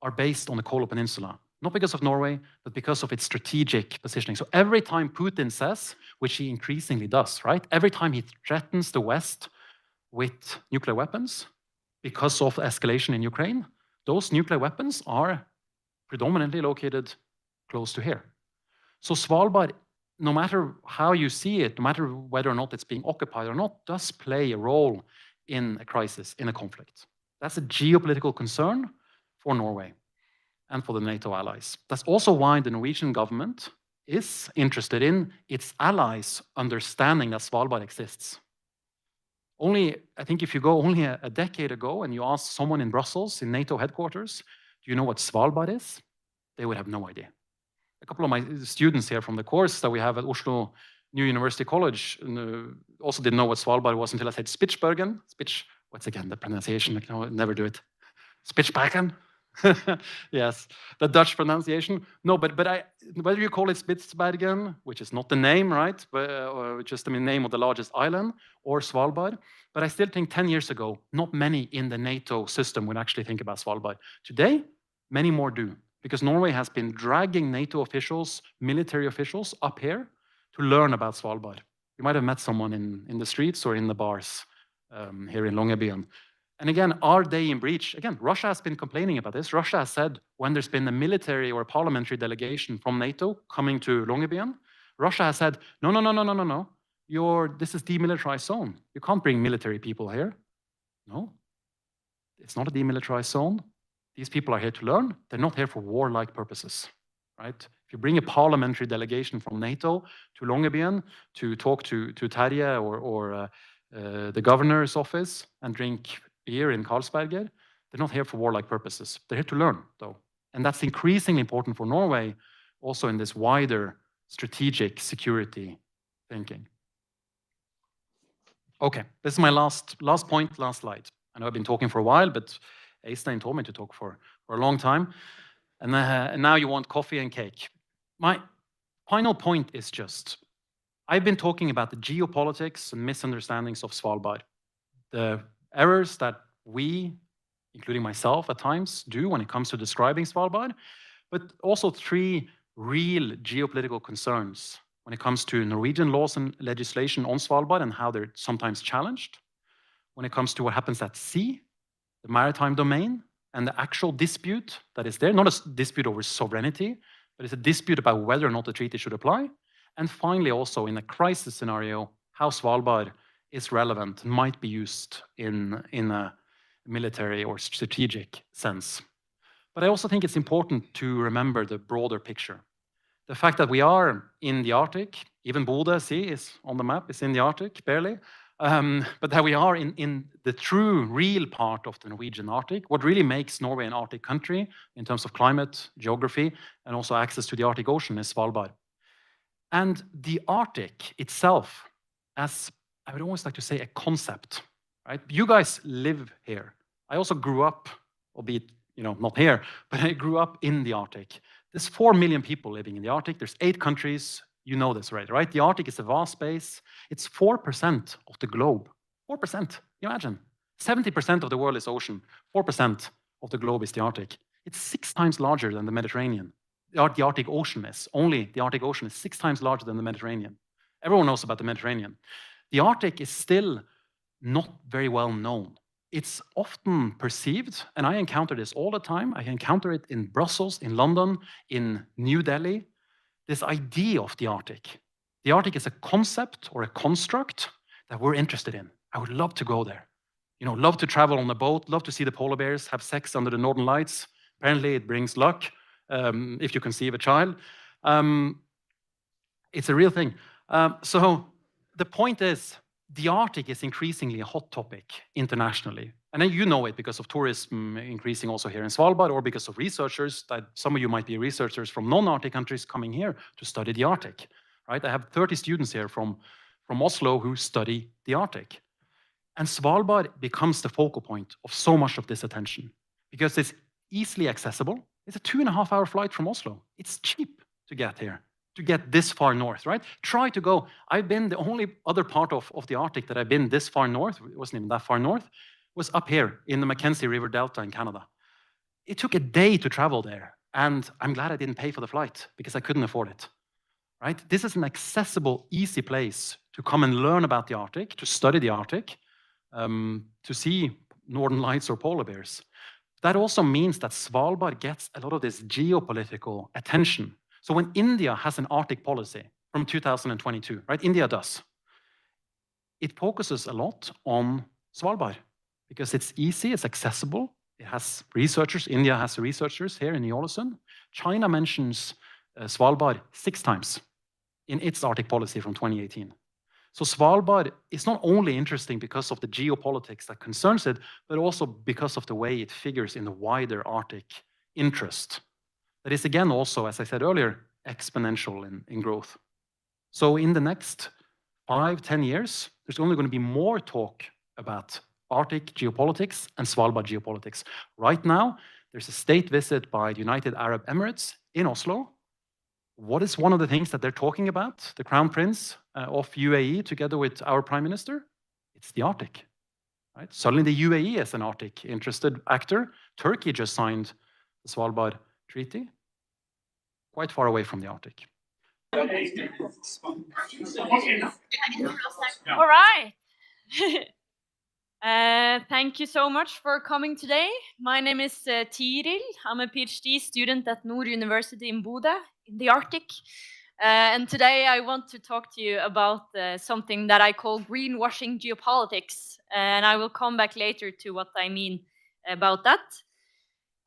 are based on the Kola Peninsula. Not because of Norway, but because of its strategic positioning. So every time Putin says, which he increasingly does, right? Every time he threatens the West with nuclear weapons because of escalation in Ukraine, those nuclear weapons are predominantly located close to here. So Svalbard, no matter how you see it, no matter whether or not it's being occupied or not, does play a role in a crisis, in a conflict. That's a geopolitical concern for Norway and for the NATO allies. That's also why the Norwegian government is interested in its allies understanding that Svalbard exists. I think if you go only a decade ago and you ask someone in Brussels, in NATO headquarters, do you know what Svalbard is? They would have no idea. A couple of my students here from the course that we have at Oslo New University College also didn't know what Svalbard was until I said Spitsbergen. What's again the pronunciation? I can never do it. Spitsbergen? Yes, the Dutch pronunciation. No, but whether you call it Spitsbergen, which is not the name, right? But just the name of the largest island, or Svalbard. But I still think 10 years ago, not many in the NATO system would actually think about Svalbard. Today, many more do, because Norway has been dragging NATO officials, military officials, up here to learn about Svalbard. You might have met someone in the streets or in the bars here in Longyearbyen. And again, are they in breach? Again, Russia has been complaining about this. Russia has said when there's been a military or a parliamentary delegation from NATO coming to Longyearbyen, Russia has said, no, no, no, no, no, no, no. This is demilitarized zone. You can't bring military people here. No, it's not a demilitarized zone. These people are here to learn. They're not here for warlike purposes, right? If you bring a parliamentary delegation from NATO to Longyearbyen to talk to Terje or the governor's office and drink beer in Carlsberger, they're not here for warlike purposes. They're here to learn, though. And that's increasingly important for Norway, also in this wider strategic security thinking. Okay, this is my last point, last slide. I know I've been talking for a while, but Øystein told me to talk for a long time. And now you want coffee and cake. My final point is just, I've been talking about the geopolitics and misunderstandings of Svalbard. The errors that we, including myself at times, do when it comes to describing Svalbard, but also 3 real geopolitical concerns when it comes to Norwegian laws and legislation on Svalbard and how they're sometimes challenged, when it comes to what happens at sea, the maritime domain, and the actual dispute that is there, not a dispute over sovereignty, but it's a dispute about whether or not the treaty should apply. And finally, also in a crisis scenario, how Svalbard is relevant and might be used in a military or strategic sense. But I also think it's important to remember the broader picture. The fact that we are in the Arctic, even Bodø Sea is on the map, is in the Arctic, barely, but that we are in the true, real part of the Norwegian Arctic, what really makes Norway an Arctic country in terms of climate, geography, and also access to the Arctic Ocean is Svalbard. And the Arctic itself, as I would almost like to say, a concept, right? You guys live here. I also grew up, albeit not here, but I grew up in the Arctic. There's 4 million people living in the Arctic. There's 8 countries. You know this already, right? The Arctic is a vast space. It's 4% of the globe. 4%. You imagine. 70% of the world is ocean. 4% of the globe is the Arctic. It's 6 times larger than the Mediterranean. The Arctic Ocean is. Only the Arctic Ocean is 6 times larger than the Mediterranean. Everyone knows about the Mediterranean. The Arctic is still not very well known. It's often perceived, and I encounter this all the time. I encounter it in Brussels, in London, in New Delhi, this idea of the Arctic. The Arctic is a concept or a construct that we're interested in. I would love to go there. Love to travel on a boat, love to see the polar bears, have sex under the northern lights. Apparently it brings luck if you conceive a child. It's a real thing. So the point is, the Arctic is increasingly a hot topic internationally. And then you know it because of tourism increasing also here in Svalbard, or because of researchers, that some of you might be researchers from non-Arctic countries coming here to study the Arctic, right? I have 30 students here from Oslo who study the Arctic. And Svalbard becomes the focal point of so much of this attention because it's easily accessible. It's a 2.5-hour flight from Oslo. It's cheap to get here, to get this far north, right? Try to go. I've been, the only other part of the Arctic that I've been this far north, it wasn't even that far north, was up here in the Mackenzie River Delta in Canada. It took a day to travel there, and I'm glad I didn't pay for the flight because I couldn't afford it, right? This is an accessible, easy place to come and learn about the Arctic, to study the Arctic, to see northern lights or polar bears. That also means that Svalbard gets a lot of this geopolitical attention. So when India has an Arctic policy from 2022, right? India does. It focuses a lot on Svalbard because it's easy, it's accessible. It has researchers. India has researchers here in Ny-Ålesund. China mentions Svalbard 6 times in its Arctic policy from 2018. So Svalbard is not only interesting because of the geopolitics that concerns it, but also because of the way it figures in the wider Arctic interest. That is, again, also, as I said earlier, exponential in growth. So in the next 5-10 years, there's only going to be more talk about Arctic geopolitics and Svalbard geopolitics. Right now, there's a state visit by the United Arab Emirates in Oslo. What is one of the things that they're talking about, the Crown Prince of UAE together with our Prime Minister? It's the Arctic, right? Suddenly the UAE is an Arctic interested actor. Turkey just signed the Svalbard Treaty, quite far away from the Arctic. All right. Thank you so much for coming today. My name is Tiril. I'm a PhD student at Nord University in Bodø in the Arctic. And today I want to talk to you about something that I call greenwashing geopolitics. And I will come back later to what I mean about that.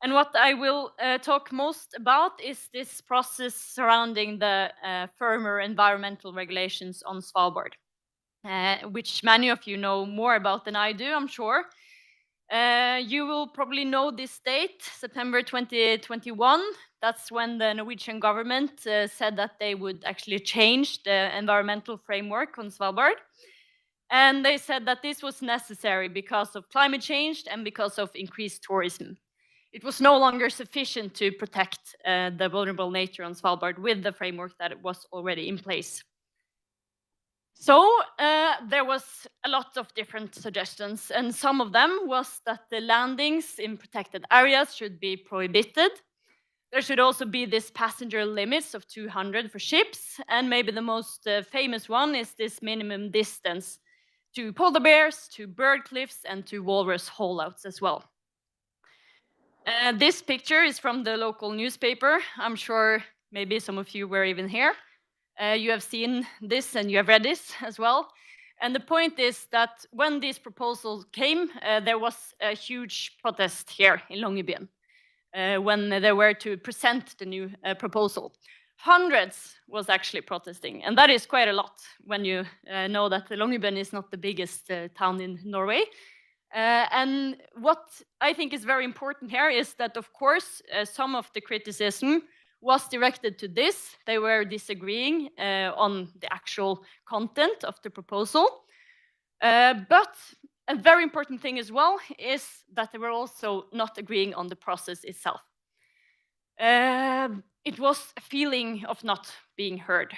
And what I will talk most about is this process surrounding the firmer environmental regulations on Svalbard. Which many of you know more about than I do, I'm sure. You will probably know this date, September 2021. That's when the Norwegian government said that they would actually change the environmental framework on Svalbard. And they said that this was necessary because of climate change and because of increased tourism. It was no longer sufficient to protect the vulnerable nature on Svalbard with the framework that was already in place. So there was a lot of different suggestions, and some of them was that the landings in protected areas should be prohibited. There should also be this passenger limits of 200 for ships, and maybe the most famous one is this minimum distance to polar bears, to bird cliffs, and to walrus holeouts as well. This picture is from the local newspaper. I'm sure maybe some of you were even here. You have seen this and you have read this as well. And the point is that when these proposals came, there was a huge protest here in Longyearbyen when they were to present the new proposal. Hundreds was actually protesting, and that is quite a lot when you know that Longyearbyen is not the biggest town in Norway. And what I think is very important here is that, of course, some of the criticism was directed to this. They were disagreeing on the actual content of the proposal. But a very important thing as well is that they were also not agreeing on the process itself. It was a feeling of not being heard.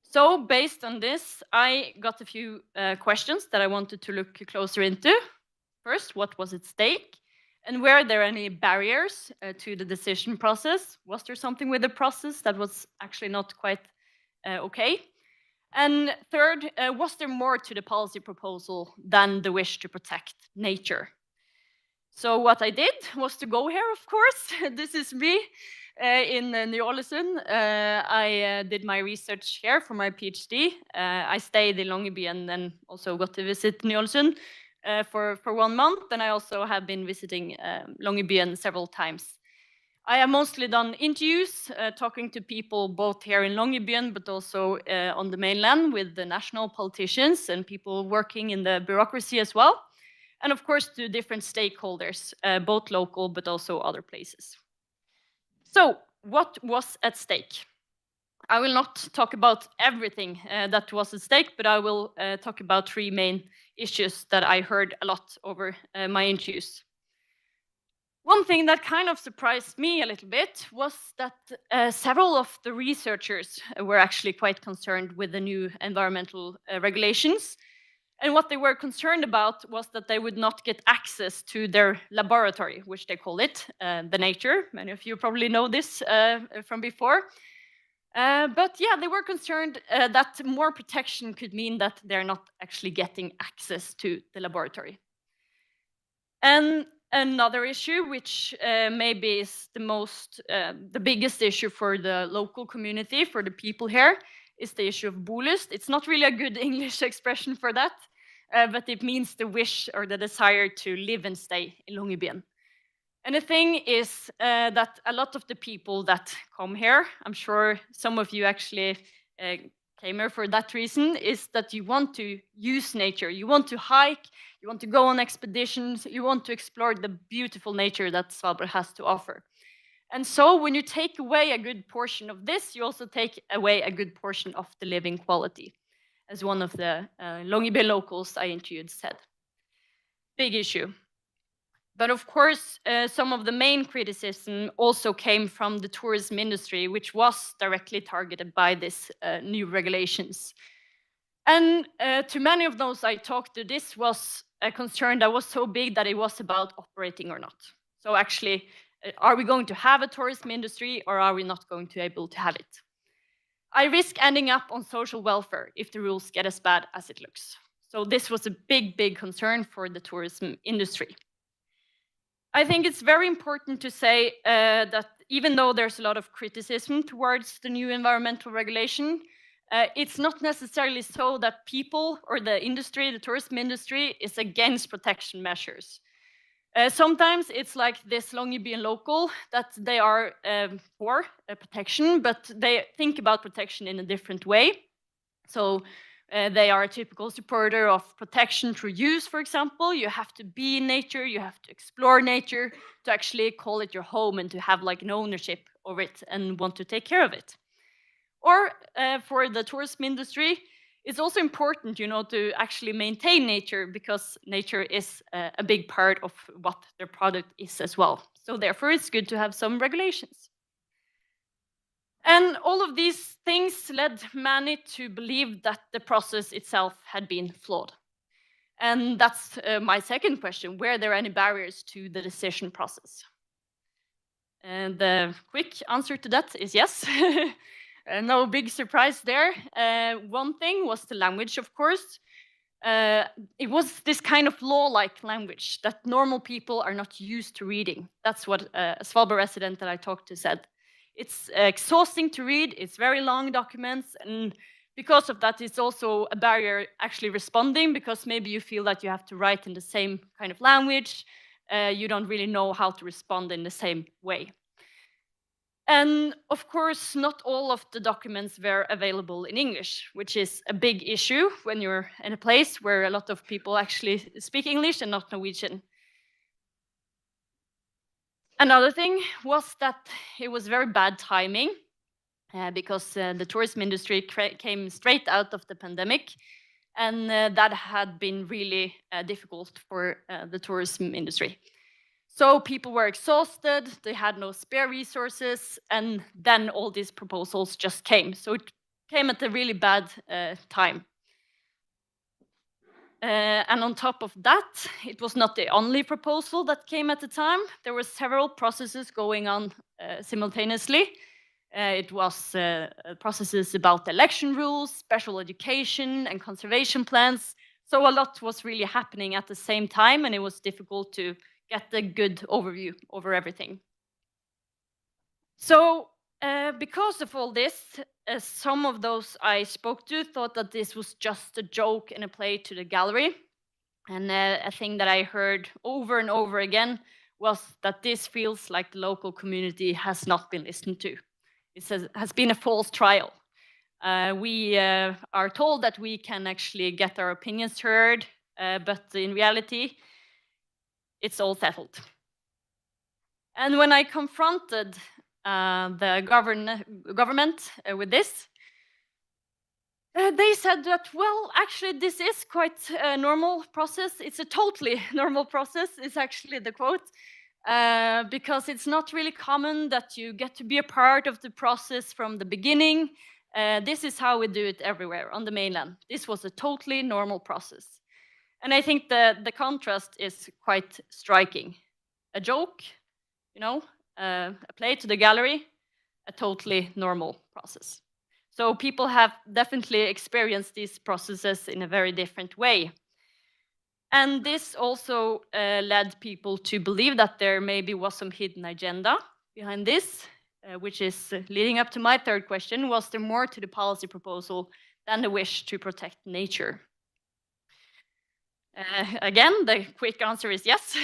So based on this, I got a few questions that I wanted to look closer into. First, what was at stake? And were there any barriers to the decision process? Was there something with the process that was actually not quite okay? And third, was there more to the policy proposal than the wish to protect nature? So what I did was to go here, of course. This is me in Ny-Ålesund. I did my research here for my PhD. I stayed in Longyearbyen and also got to visit Ny-Ålesund for 1 month, and I also have been visiting Longyearbyen several times. I have mostly done interviews, talking to people both here in Longyearbyen, but also on the mainland with the national politicians and people working in the bureaucracy as well. And of course, to different stakeholders, both local, but also other places. So what was at stake? I will not talk about everything that was at stake, but I will talk about 3 main issues that I heard a lot over my interviews. One thing that kind of surprised me a little bit was that several of the researchers were actually quite concerned with the new environmental regulations. And what they were concerned about was that they would not get access to their laboratory, which they call it, the nature. Many of you probably know this from before. But yeah, they were concerned that more protection could mean that they're not actually getting access to the laboratory. And another issue, which maybe is the biggest issue for the local community, for the people here, is the issue of bolyst. It's not really a good English expression for that, but it means the wish or the desire to live and stay in Longyearbyen. And the thing is that a lot of the people that come here, I'm sure some of you actually came here for that reason, is that you want to use nature. You want to hike, you want to go on expeditions, you want to explore the beautiful nature that Svalbard has to offer. And so when you take away a good portion of this, you also take away a good portion of the living quality, as one of the Longyearbyen locals I interviewed said. Big issue. But of course, some of the main criticism also came from the tourism industry, which was directly targeted by these new regulations. And to many of those I talked to, this was a concern that was so big that it was about operating or not. So actually, are we going to have a tourism industry or are we not going to be able to have it? I risk ending up on social welfare if the rules get as bad as it looks. So this was a big, big concern for the tourism industry. I think it's very important to say that even though there's a lot of criticism towards the new environmental regulation, it's not necessarily so that people or the industry, the tourism industry, is against protection measures. Sometimes it's like this Longyearbyen local that they are for protection, but they think about protection in a different way. So they are a typical supporter of protection through use, for example. You have to be in nature, you have to explore nature to actually call it your home and to have like an ownership of it and want to take care of it. Or for the tourism industry, it's also important, you know, to actually maintain nature because nature is a big part of what their product is as well. So therefore, it's good to have some regulations. And all of these things led many to believe that the process itself had been flawed. And that's my second question. Were there any barriers to the decision process? And the quick answer to that is yes. No big surprise there. One thing was the language, of course. It was this kind of law-like language that normal people are not used to reading. That's what a Svalbard resident that I talked to said. It's exhausting to read, it's very long documents, and because of that, it's also a barrier actually responding, because maybe you feel that you have to write in the same kind of language, you don't really know how to respond in the same way. And of course, not all of the documents were available in English, which is a big issue when you're in a place where a lot of people actually speak English and not Norwegian. Another thing was that it was very bad timing because the tourism industry came straight out of the pandemic, and that had been really difficult for the tourism industry. So people were exhausted, they had no spare resources, and then all these proposals just came. So it came at a really bad time. And on top of that, it was not the only proposal that came at the time. There were several processes going on simultaneously. It was processes about election rules, special education, and conservation plans. So a lot was really happening at the same time, and it was difficult to get a good overview over everything. So because of all this, some of those I spoke to thought that this was just a joke and a play to the gallery. And a thing that I heard over and over again was that this feels like the local community has not been listened to. It has been a false trial. We are told that we can actually get our opinions heard, but in reality, it's all settled. And when I confronted the government with this, they said that, well, actually, this is quite a normal process. It's a totally normal process, is actually the quote, because it's not really common that you get to be a part of the process from the beginning. This is how we do it everywhere on the mainland. This was a totally normal process. And I think the contrast is quite striking. A joke, you know, a play to the gallery, a totally normal process. So people have definitely experienced these processes in a very different way. And this also led people to believe that there maybe was some hidden agenda behind this, which is leading up to my third question. Was there more to the policy proposal than the wish to protect nature? Again, the quick answer is yes.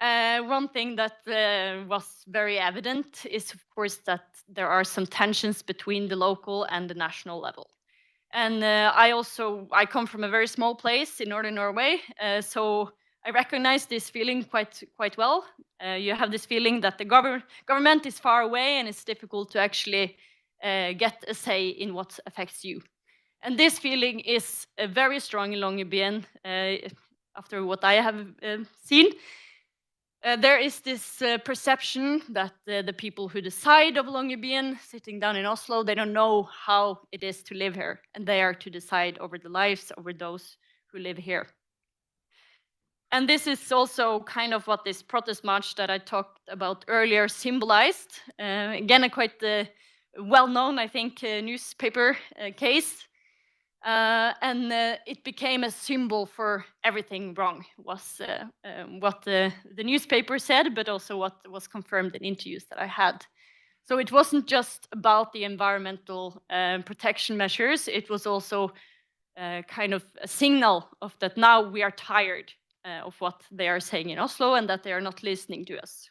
One thing that was very evident is, of course, that there are some tensions between the local and the national level. And I come from a very small place in northern Norway, so I recognize this feeling quite well. You have this feeling that the government is far away and it's difficult to actually get a say in what affects you. And this feeling is very strong in Longyearbyen, after what I have seen. There is this perception that the people who decide of Longyearbyen, sitting down in Oslo, they don't know how it is to live here, and they are to decide over the lives over those who live here. And this is also kind of what this protest march that I talked about earlier symbolized. Again, a quite well-known, I think, newspaper case. and it became a symbol for everything wrong, was what the newspaper said, but also what was confirmed in interviews that I had. So it wasn't just about the environmental protection measures, it was also kind of a signal of that now we are tired of what they are saying in Oslo and that they are not listening to us.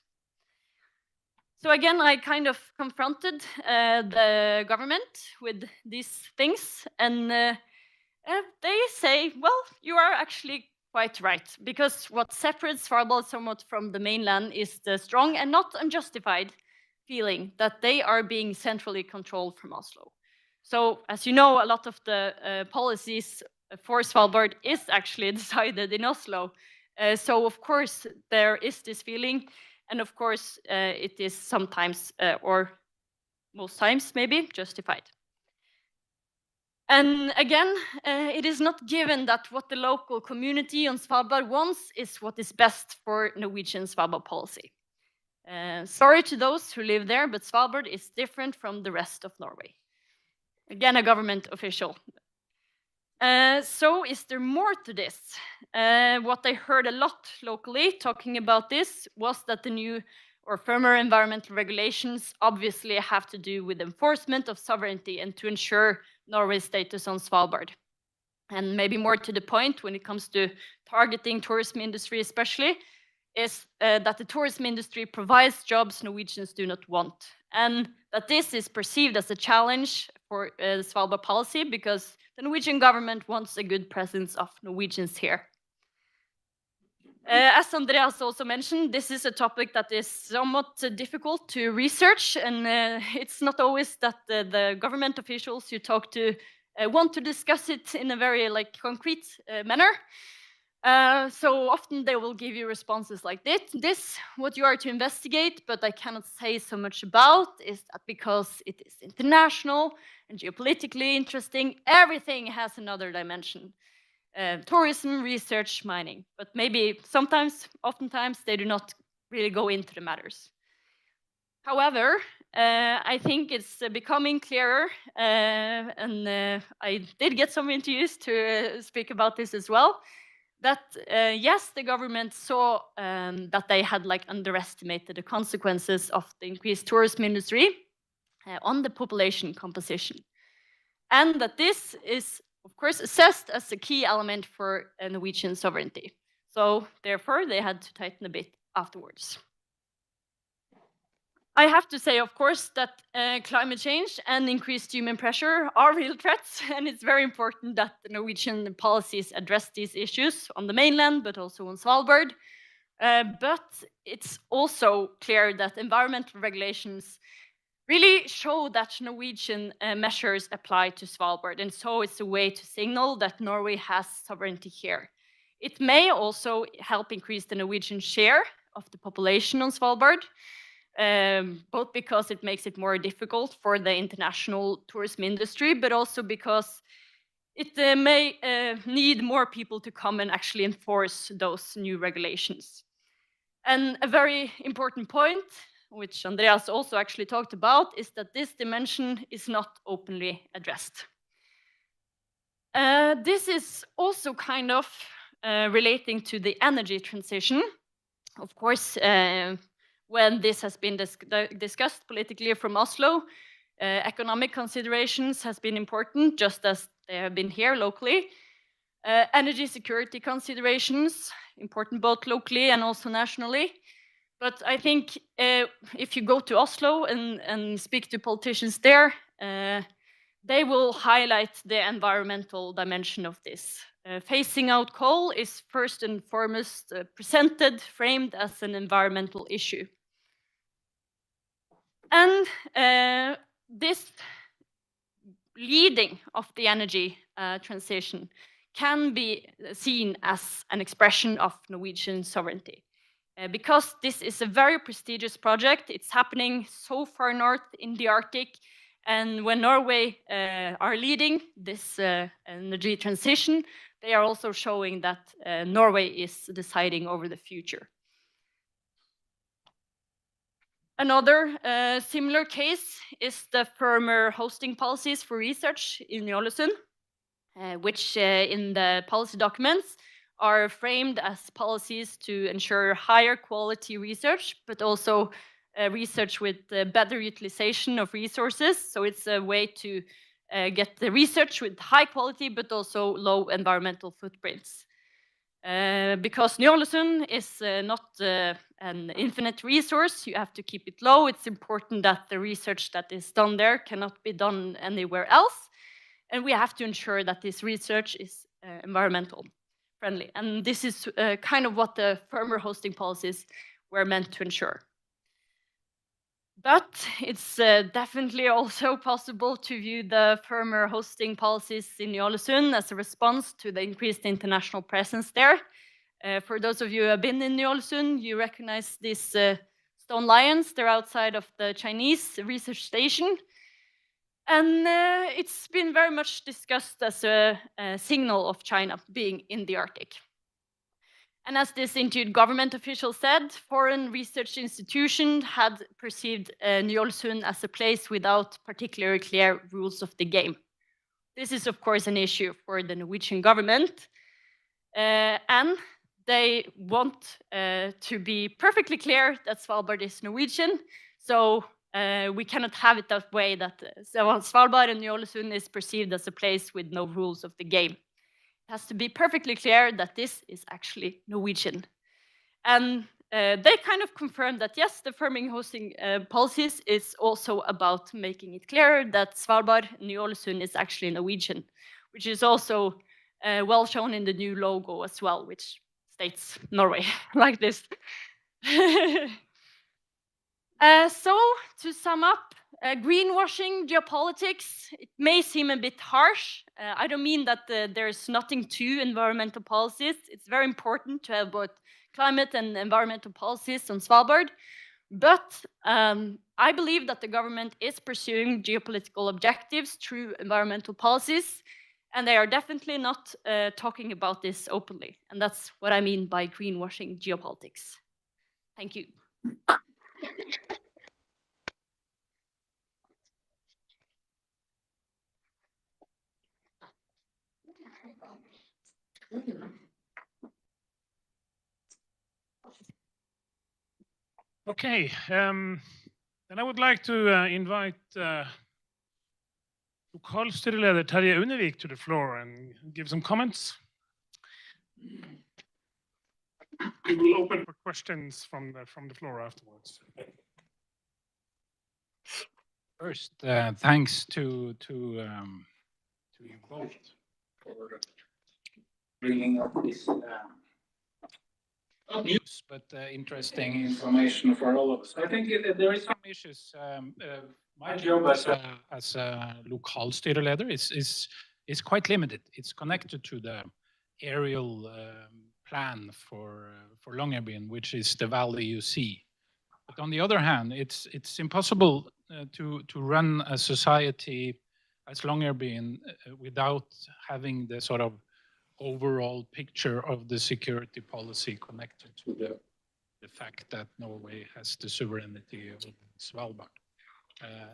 So again, I kind of confronted the government with these things, and they say, well, you are actually quite right, because what separates Svalbard somewhat from the mainland is the strong and not unjustified feeling that they are being centrally controlled from Oslo. So, as you know, a lot of the policies for Svalbard is actually decided in Oslo. So, of course, there is this feeling, and of course, it is sometimes, or most times maybe, justified. And again, it is not given that what the local community on Svalbard wants is what is best for Norwegian Svalbard policy. Sorry to those who live there, but Svalbard is different from the rest of Norway. Again, a government official. So is there more to this? What I heard a lot locally talking about this was that the new or firmer environmental regulations obviously have to do with enforcement of sovereignty and to ensure Norway's status on Svalbard. And maybe more to the point when it comes to targeting tourism industry especially, is that the tourism industry provides jobs Norwegians do not want. And that this is perceived as a challenge for the Svalbard policy because the Norwegian government wants a good presence of Norwegians here. As Andreas also mentioned, this is a topic that is somewhat difficult to research, and it's not always that the government officials you talk to want to discuss it in a very concrete manner. So often they will give you responses like this, what you are to investigate, but I cannot say so much about is that because it is international and geopolitically interesting, everything has another dimension. Tourism, research, mining, but maybe oftentimes they do not really go into the matters. However, I think it's becoming clearer, and I did get some interviews to speak about this as well, that yes, the government saw that they had underestimated the consequences of the increased tourism industry on the population composition. And that this is, of course, assessed as a key element for Norwegian sovereignty. So therefore, they had to tighten a bit afterwards. I have to say, of course, that climate change and increased human pressure are real threats, and it's very important that the Norwegian policies address these issues on the mainland, but also on Svalbard. But it's also clear that environmental regulations really show that Norwegian measures apply to Svalbard, and so it's a way to signal that Norway has sovereignty here. It may also help increase the Norwegian share of the population on Svalbard, both because it makes it more difficult for the international tourism industry, but also because it may need more people to come and actually enforce those new regulations. And a very important point, which Andreas also actually talked about, is that this dimension is not openly addressed. This is also kind of relating to the energy transition. Of course, when this has been discussed politically from Oslo, economic considerations has been important, just as they have been here locally. Energy security considerations, important both locally and also nationally. But I think if you go to Oslo and speak to politicians there, they will highlight the environmental dimension of this. Phasing out coal is first and foremost framed as an environmental issue. And this leading of the energy transition can be seen as an expression of Norwegian sovereignty. Because this is a very prestigious project, it's happening so far north in the Arctic, and when Norway are leading this energy transition, they are also showing that Norway is deciding over the future. Another similar case is the firmer hosting policies for research in Ålesund. which in the policy documents are framed as policies to ensure higher quality research, but also research with better utilization of resources. So it's a way to get the research with high quality, but also low environmental footprints. Because Ny-Ålesund is not an infinite resource, you have to keep it low. It's important that the research that is done there cannot be done anywhere else. And we have to ensure that this research is environmental friendly. And this is kind of what the firmer hosting policies were meant to ensure. But it's definitely also possible to view the firmer hosting policies in Ny-Ålesund as a response to the increased international presence there. For those of you who have been in Ny-Ålesund, you recognize these stone lions. They're outside of the Chinese research station. And it's been very much discussed as a signal of China being in the Arctic. And as this interviewed government official said, foreign research institutions had perceived Ny-Ålesund as a place without particularly clear rules of the game. This is, of course, an issue for the Norwegian government. And they want to be perfectly clear that Svalbard is Norwegian. So we cannot have it that way that Svalbard and Ny-Ålesund is perceived as a place with no rules of the game. It has to be perfectly clear that this is actually Norwegian. And they kind of confirmed that, yes, the firming hosting policies is also about making it clear that Svalbard and Ny-Ålesund is actually Norwegian, which is also well shown in the new logo as well, which states Norway like this. So to sum up, greenwashing geopolitics, it may seem a bit harsh. I don't mean that there's nothing to environmental policies. It's very important to have both climate and environmental policies on Svalbard. But I believe that the government is pursuing geopolitical objectives through environmental policies, and they are definitely not talking about this openly. And that's what I mean by greenwashing geopolitics. Thank you. Okay, then I would like to invite lokalstyreleder Terje Aunevik to the floor and give some comments. We will open for questions from the floor afterwards. First, thanks to you both for bringing up this not news, but interesting information for all of us. I think there is some issues. My job as a lokalstyreleder is quite limited. It's connected to the aerial plan for Longyearbyen, which is the valley you see. But on the other hand, it's impossible to run a society as Longyearbyen without having the sort of overall picture of the security policy connected to the fact that Norway has the sovereignty of Svalbard.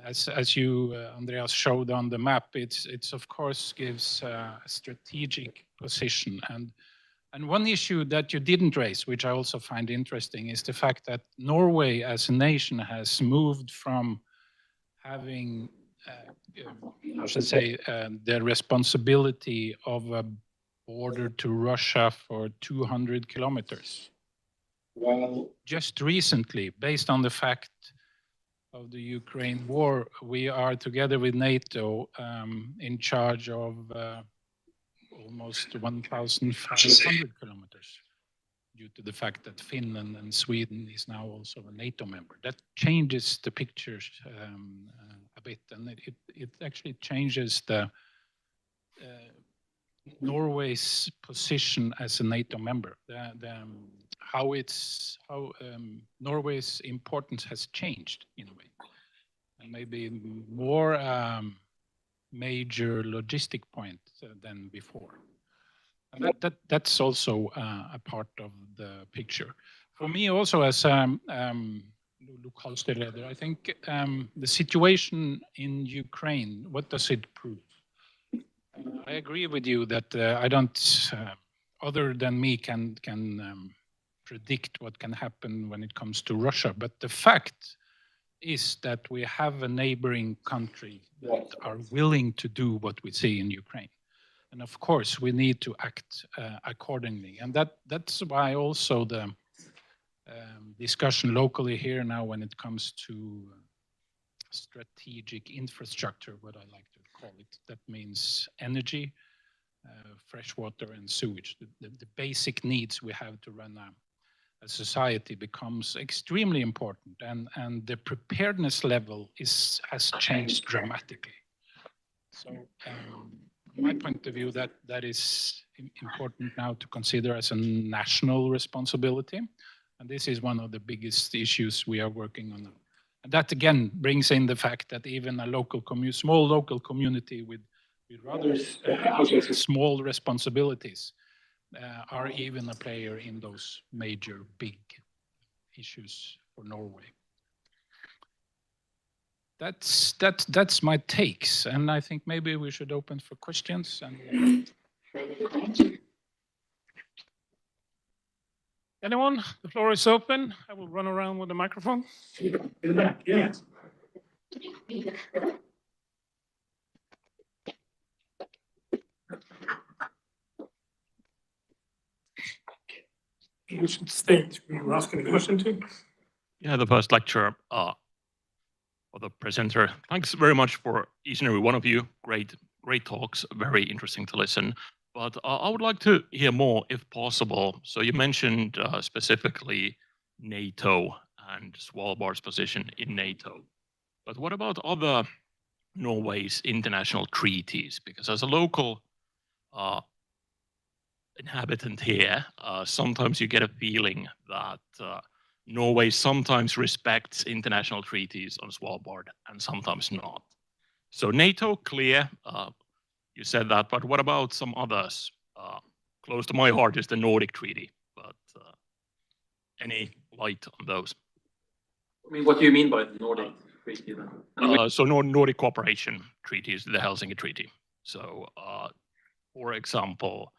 As you, Andreas, showed on the map, it's of course gives a strategic position. And one issue that you didn't raise, which I also find interesting, is the fact that Norway as a nation has moved from having, I should say, the responsibility of a border to Russia for 200 kilometers. Well, just recently, based on the fact of the Ukraine war, we are together with NATO in charge of almost 1,500 kilometers due to the fact that Finland and Sweden is now also a NATO member. That changes the picture a bit, and it actually changes the Norway's position as a NATO member. How Norway's importance has changed in a way, and maybe more major logistic point than before. And that's also a part of the picture. For me also as lokalstyreleder, I think the situation in Ukraine, what does it prove? I agree with you that I don't, other than me, can predict what can happen when it comes to Russia. But the fact is that we have a neighboring country that are willing to do what we see in Ukraine. And of course, we need to act accordingly. And that's why also the discussion locally here now when it comes to strategic infrastructure, what I like to call it, that means energy, fresh water and sewage. The basic needs we have to run a society becomes extremely important, and the preparedness level has changed dramatically. So from my point of view, that is important now to consider as a national responsibility. And this is one of the biggest issues we are working on. And that again brings in the fact that even a small local community with rather small responsibilities are even a player in those major big issues for Norway. That's my takes, and I think maybe we should open for questions. And Anyone? The floor is open. I will run around with the microphone. In the back, yeah. You should state who you're asking a question to. Yeah, the first lecture or the presenter. Thanks very much for each and every one of you. Great talks, very interesting to listen. But I would like to hear more if possible. So you mentioned specifically NATO and Svalbard's position in NATO. But what about other Norway's international treaties? Because as a local inhabitant here, sometimes you get a feeling that Norway sometimes respects international treaties on Svalbard and sometimes not. So NATO, clear, you said that, but what about some others? Close to my heart is the Nordic Treaty, but any light on those? I mean, what do you mean by the Nordic Treaty then? So Nordic Cooperation Treaties, the Helsinki Treaty. So, for example,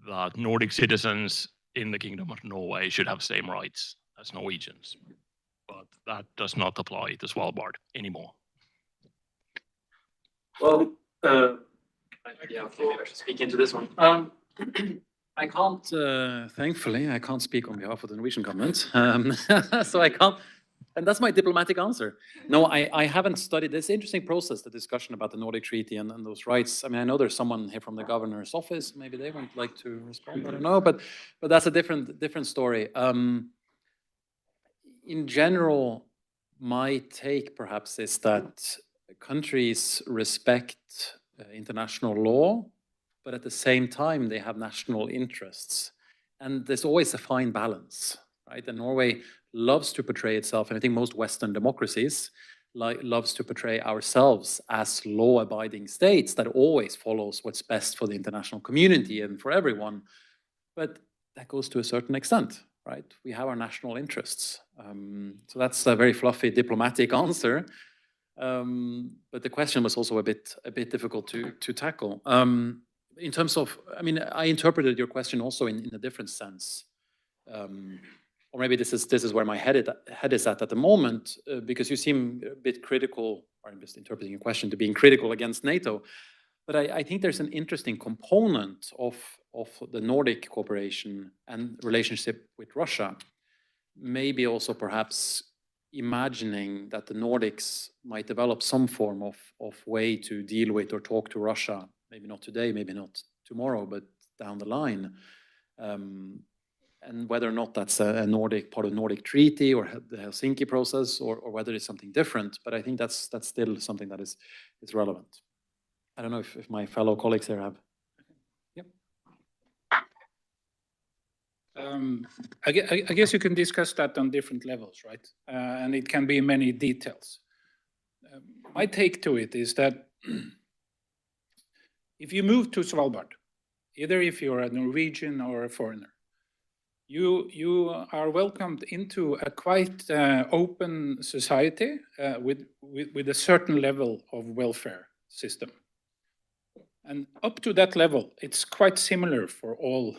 that Nordic citizens in the Kingdom of Norway should have same rights as Norwegians, but that does not apply to Svalbard anymore. Well, yeah, maybe I should speak into this one. I can't, thankfully, I can't speak on behalf of the Norwegian government, so I can't, and that's my diplomatic answer. No, I haven't studied this interesting process, the discussion about the Nordic Treaty and those rights. I mean, I know there's someone here from the governor's office, maybe they would like to respond, I don't know, but that's a different story. In general, my take perhaps is that countries respect international law, but at the same time, they have national interests. And there's always a fine balance, right? And Norway loves to portray itself, and I think most Western democracies loves to portray ourselves as law-abiding states that always follows what's best for the international community and for everyone. But that goes to a certain extent, right? We have our national interests. So that's a very fluffy diplomatic answer. But the question was also a bit difficult to tackle. In terms of, I mean, I interpreted your question also in a different sense. Or maybe this is where my head is at the moment, because you seem a bit critical, or I'm just interpreting your question to being critical against NATO. But I think there's an interesting component of the Nordic cooperation and relationship with Russia. Maybe also perhaps imagining that the Nordics might develop some form of way to deal with or talk to Russia, maybe not today, maybe not tomorrow, but down the line. And whether or not that's a Nordic part of Nordic treaty or the Helsinki process, or whether it's something different, but I think that's still something that is relevant. I don't know if my fellow colleagues here have. Yep. I guess you can discuss that on different levels, right? And it can be many details. My take to it is that if you move to Svalbard, either if you're a Norwegian or a foreigner, you are welcomed into a quite open society with a certain level of welfare system. And up to that level, it's quite similar for all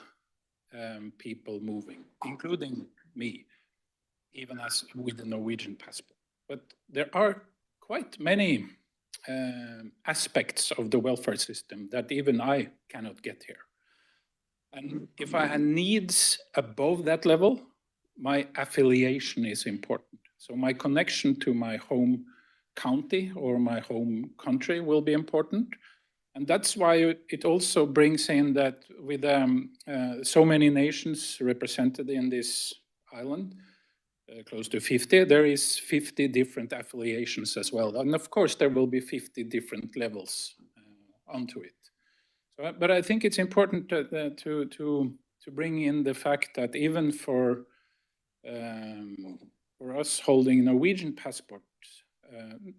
people moving, including me, even as with the Norwegian passport. But there are quite many aspects of the welfare system that even I cannot get here. And if I have needs above that level, my affiliation is important. So my connection to my home county or my home country will be important. And that's why it also brings in that with so many nations represented in this island, close to 50, there is 50 different affiliations as well. And of course, there will be 50 different levels onto it. So, but I think it's important to bring in the fact that even for us holding Norwegian passports,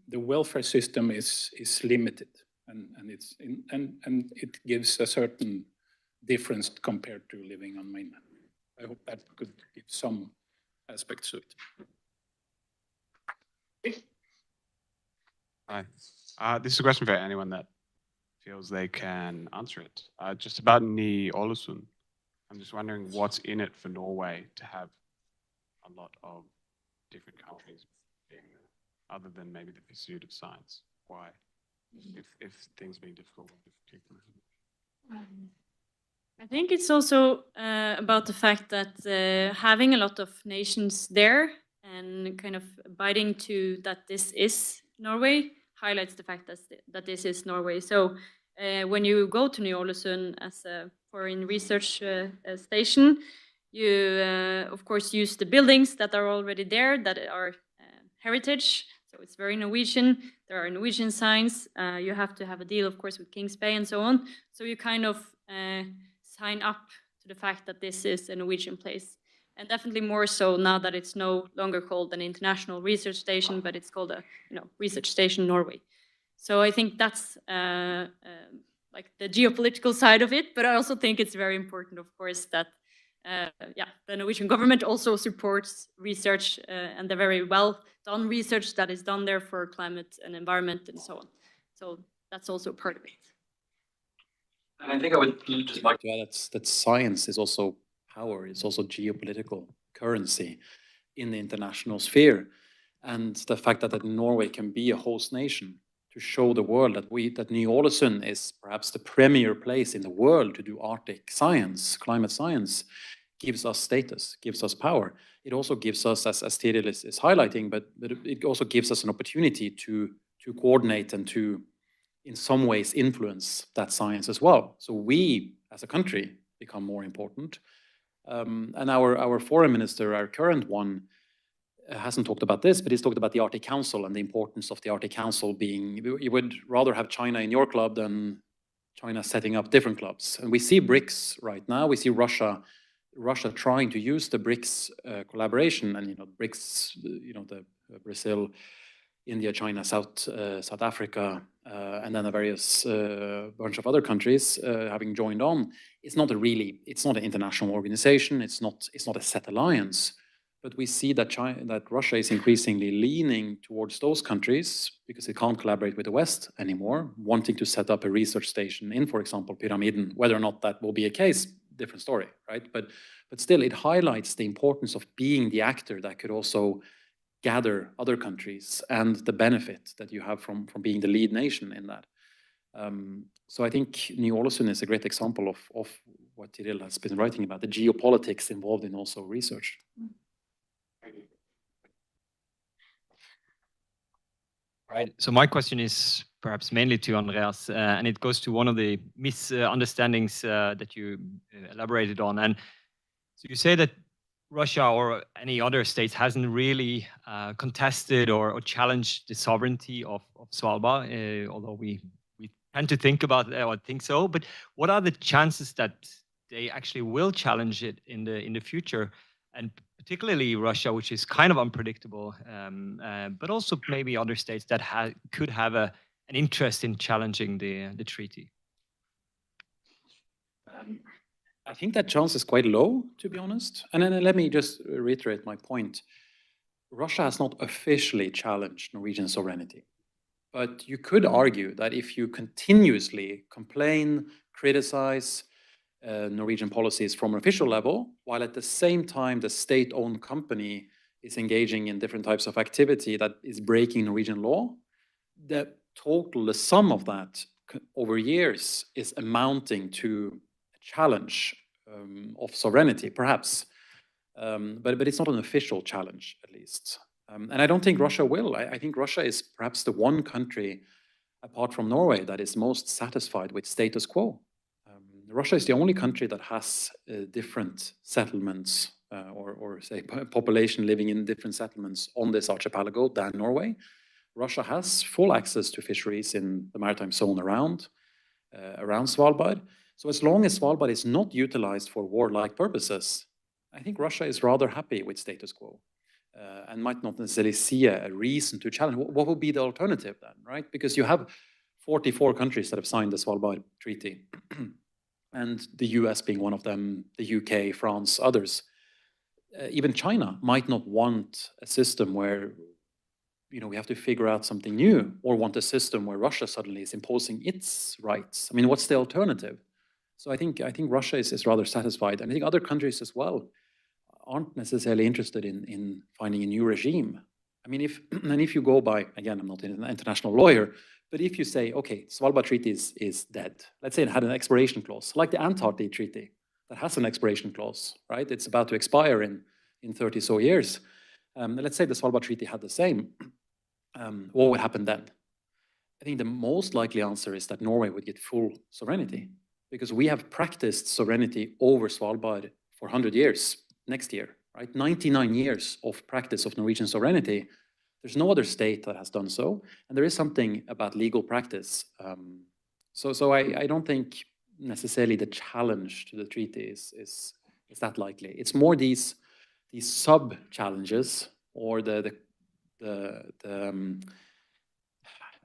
the welfare system is limited, and it gives a certain difference compared to living on mainland. I hope that could give some aspects to it. Hi. This is a question for anyone that feels they can answer it. Just about Ny-Ålesund. I'm just wondering what's in it for Norway to have a lot of different countries being there, other than maybe the pursuit of science. Why? If things being difficult. I think it's also about the fact that having a lot of nations there and kind of abiding to that this is Norway highlights the fact that this is Norway. So when you go to Ny-Ålesund as a foreign research station, you of course use the buildings that are already there that are heritage. So it's very Norwegian. There are Norwegian signs. You have to have a deal, of course, with Kings Bay and so on. So you kind of sign up to the fact that this is a Norwegian place. And definitely more so now that it's no longer called an international research station, but it's called a research station Norway. So I think that's like the geopolitical side of it. But I also think it's very important, of course, that the Norwegian government also supports research and the very well done research that is done there for climate and environment and so on. So that's also part of it. And I think I would just like to add that science is also power, it's also geopolitical currency in the international sphere. And the fact that Norway can be a host nation to show the world that Ny-Ålesund is perhaps the premier place in the world to do Arctic science, climate science, gives us status, gives us power. It also gives us, as Tiril is highlighting, but it also gives us an opportunity to coordinate and to, in some ways, influence that science as well. So we, as a country, become more important. And our foreign minister, our current one, hasn't talked about this, but he's talked about the Arctic Council and the importance of the Arctic Council being, you would rather have China in your club than China setting up different clubs. And we see BRICS right now, we see Russia trying to use the BRICS collaboration, and BRICS, the Brazil, India, China, South Africa, and then a various bunch of other countries having joined on. It's not an international organization. It's not a set alliance. But we see that Russia is increasingly leaning towards those countries because it can't collaborate with the West anymore, wanting to set up a research station in, for example, Pyramiden. Whether or not that will be a case, different story, right? But still, it highlights the importance of being the actor that could also gather other countries and the benefit that you have from being the lead nation in that. So I think Ny-Ålesund is a great example of what Tiril has been writing about, the geopolitics involved in also research. Right. So my question is perhaps mainly to Andreas, and it goes to one of the misunderstandings that you elaborated on. And so you say that Russia or any other state hasn't really contested or challenged the sovereignty of Svalbard, although we tend to think about or think so. But what are the chances that they actually will challenge it in the future? And particularly Russia, which is kind of unpredictable, but also maybe other states that could have an interest in challenging the treaty. I think that chance is quite low, to be honest. And then let me just reiterate my point. Russia has not officially challenged Norwegian sovereignty. But you could argue that if you continuously complain, criticize Norwegian policies from an official level, while at the same time the state-owned company is engaging in different types of activity that is breaking Norwegian law, the sum of that over years is amounting to a challenge of sovereignty, perhaps. But it's not an official challenge, at least. And I don't think Russia will. I think Russia is perhaps the one country, apart from Norway, that is most satisfied with status quo. Russia is the only country that has different settlements or say population living in different settlements on this archipelago than Norway. Russia has full access to fisheries in the maritime zone around Svalbard. So as long as Svalbard is not utilized for warlike purposes, I think Russia is rather happy with status quo and might not necessarily see a reason to challenge. What would be the alternative then, right? Because you have 44 countries that have signed the Svalbard Treaty, and the US being one of them, the UK, France, others. Even China might not want a system where we have to figure out something new, or want a system where Russia suddenly is imposing its rights. I mean, what's the alternative? So I think Russia is rather satisfied, and I think other countries as well aren't necessarily interested in finding a new regime. I mean, if you go by, again, I'm not an international lawyer, but if you say, okay, Svalbard Treaty is dead, let's say it had an expiration clause, like the Antarctic Treaty, that has an expiration clause, right? It's about to expire in 30 so years. Let's say the Svalbard Treaty had the same. What would happen then? I think the most likely answer is that Norway would get full sovereignty, because we have practiced sovereignty over Svalbard for 100 years next year, right? 99 years of practice of Norwegian sovereignty. There's no other state that has done so, and there is something about legal practice. So I don't think necessarily the challenge to the treaty is that likely. It's more these sub-challenges, or the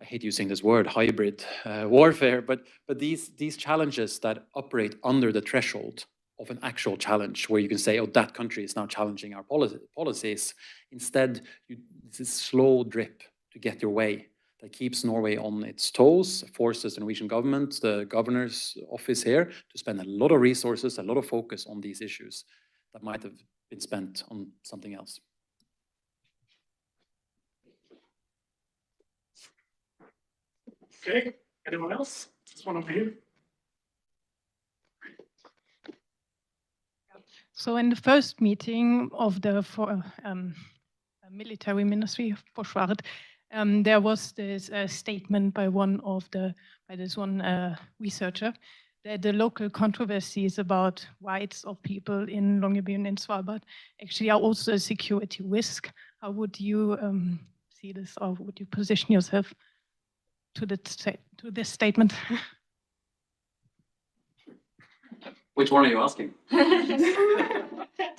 I hate using this word, hybrid warfare, but these challenges that operate under the threshold of an actual challenge, where you can say, oh, that country is now challenging our policies. Instead, it's a slow drip to get your way that keeps Norway on its toes, forces the Norwegian government, the governor's office here, to spend a lot of resources, a lot of focus on these issues that might have been spent on something else. Okay, anyone else? Just one over here. So in the first meeting of the military ministry, Forsvaret, there was this statement by this one researcher that the local controversies about rights of people in Longyearbyen and Svalbard actually are also a security risk. How would you see this, or would you position yourself to this statement? Which one are you asking?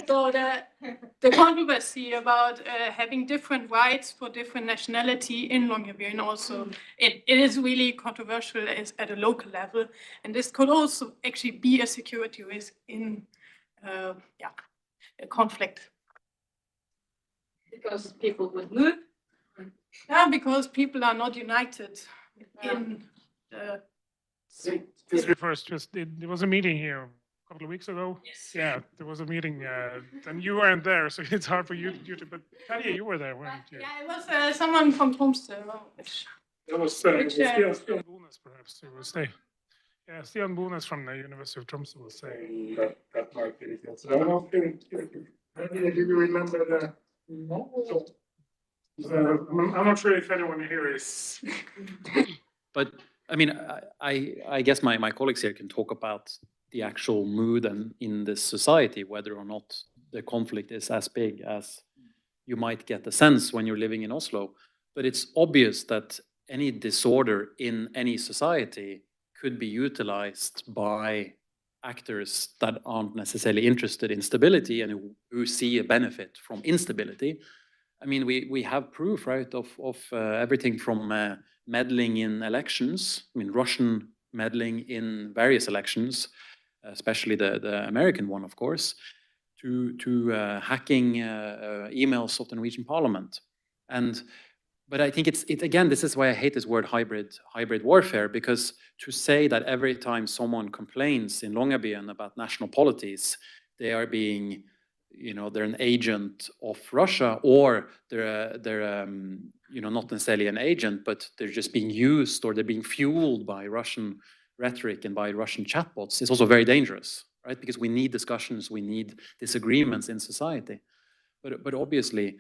So the controversy about having different rights for different nationality in Longyearbyen also, it is really controversial at a local level, and this could also actually be a security risk in a conflict. Because people would move? Yeah, because people are not united in the... This refers to, there was a meeting here a couple of weeks ago. Yes. Yeah, there was a meeting, and you weren't there, so it's hard for you to, but Terje, you were there, weren't you? Yeah, it was someone from Tromsø. It was Stian Bones, perhaps, who was saying. Yeah, Stian Bones from the University of Tromsø was saying that might be the case. I don't think, do you remember the... No. I'm not sure if anyone here is... But I mean, I guess my colleagues here can talk about the actual mood and in this society, whether or not the conflict is as big as you might get the sense when you're living in Oslo. But it's obvious that any disorder in any society could be utilized by actors that aren't necessarily interested in stability and who see a benefit from instability. I mean, we have proof, right, of everything from meddling in elections. I mean, Russian meddling in various elections, especially the American one, of course, to hacking emails of the Norwegian Parliament. But I think again, this is why I hate this word hybrid warfare, because to say that every time someone complains in Longyearbyen about national polities, they are being, they're an agent of Russia, or they're not necessarily an agent, but they're just being used, or they're being fueled by Russian rhetoric and by Russian chatbots, is also very dangerous, right? Because we need discussions, we need disagreements in society. But obviously,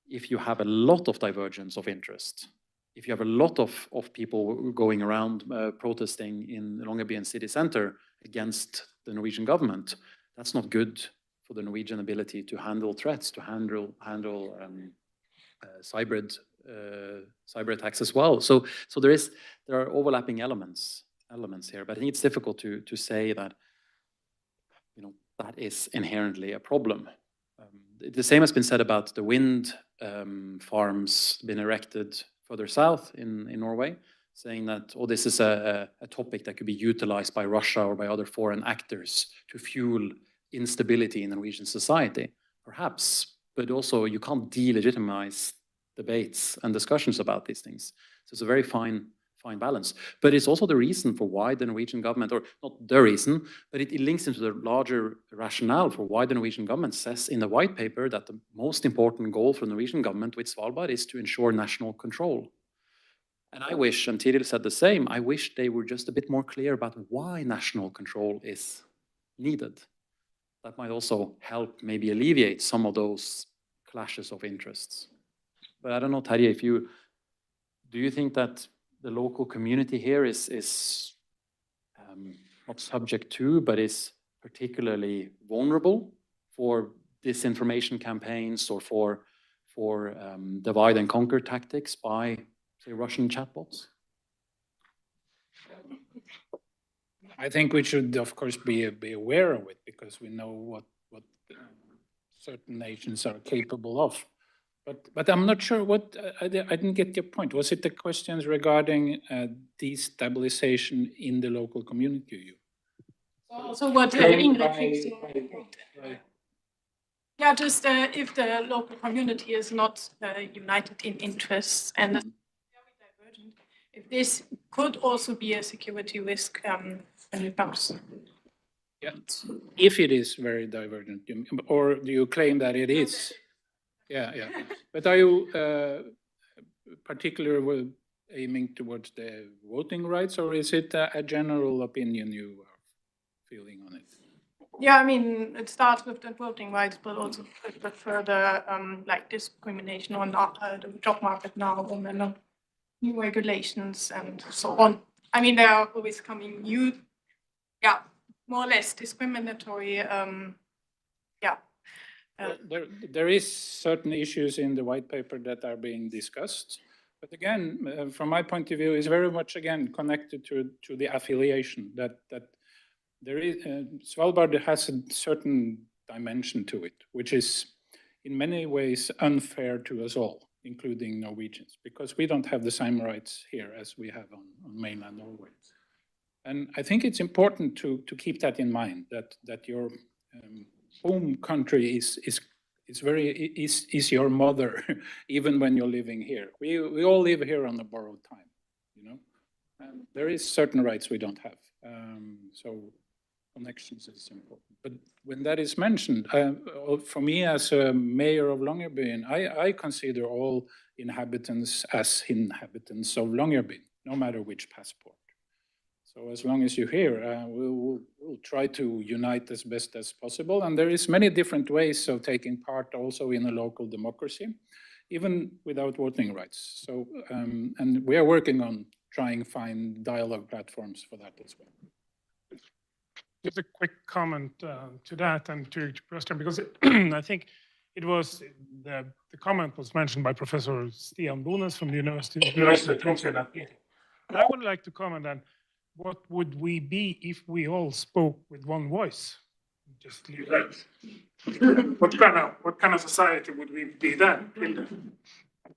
if you have a lot of divergence of interest, if you have a lot of people going around protesting in the Longyearbyen city center against the Norwegian government, that's not good for the Norwegian ability to handle threats, to handle cyber attacks as well. So there are overlapping elements here, but I think it's difficult to say that that is inherently a problem. The same has been said about the wind farms been erected further south in Norway, saying that, oh, this is a topic that could be utilized by Russia or by other foreign actors to fuel instability in Norwegian society. Perhaps, but also you can't delegitimize debates and discussions about these things. So it's a very fine balance. But it's also the reason for why the Norwegian government, or not the reason, but it links into the larger rationale for why the Norwegian government says in the white paper that the most important goal for the Norwegian government with Svalbard is to ensure national control. And I wish, and Tiril said the same, I wish they were just a bit more clear about why national control is needed. That might also help maybe alleviate some of those clashes of interests. But I don't know, Terje, do you think that the local community here is not subject to, but is particularly vulnerable for disinformation campaigns or for divide and conquer tactics by, say, Russian chatbots? I think we should, of course, be aware of it, because we know what certain nations are capable of. But I'm not sure what, I didn't get your point. Was it the questions regarding destabilization in the local community? So what Ingrid thinks. Yeah, just if the local community is not united in interests and very divergent, if this could also be a security risk when it comes. Yeah, if it is very divergent, or do you claim that it is? Yeah. But are you particularly aiming towards the voting rights, or is it a general opinion you are feeling on it? Yeah, I mean, it starts with the voting rights, but also with further like discrimination on the job market now, and new regulations and so on. I mean, there are always coming new, more or less discriminatory, There is certain issues in the white paper that are being discussed, but again, from my point of view, is very much again connected to the affiliation that there is. Svalbard has a certain dimension to it, which is in many ways unfair to us all, including Norwegians, because we don't have the same rights here as we have on mainland Norway. And I think it's important to keep that in mind, that your home country is your mother, even when you're living here. We all live here on a borrowed time, And there is certain rights we don't have. So connections is important. But when that is mentioned, for me as a mayor of Longyearbyen, I consider all inhabitants as inhabitants of Longyearbyen, no matter which passport. So as long as you're here, we'll try to unite as best as possible. And there is many different ways of taking part also in a local democracy, even without voting rights. So, and we are working on trying to find dialogue platforms for that as well. Just a quick comment to that and to your question, because I think it was, the comment was mentioned by Professor Stian Bones from the University of Tromsø that meeting. And I would like to comment on what would we be if we all spoke with one voice? Just leave that. What kind of society would we be then?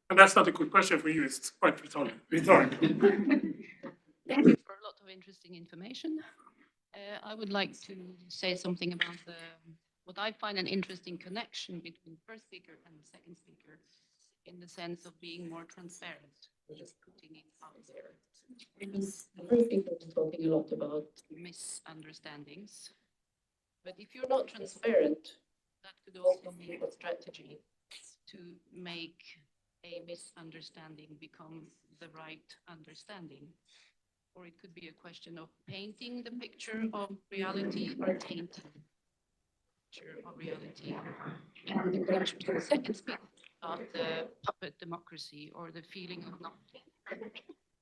And that's not a good question for you. It's quite rhetorical. Thank you for a lot of interesting information. I would like to say something about what I find an interesting connection between the first speaker and the second speaker. in the sense of being more transparent, just putting it out there. Because the first people are talking a lot about misunderstandings. But if you're not transparent, that could also be a strategy to make a misunderstanding become the right understanding. Or it could be a question of painting the picture of reality or tainting the picture of reality. And the connection to the second speech about the puppet democracy or the feeling of not being.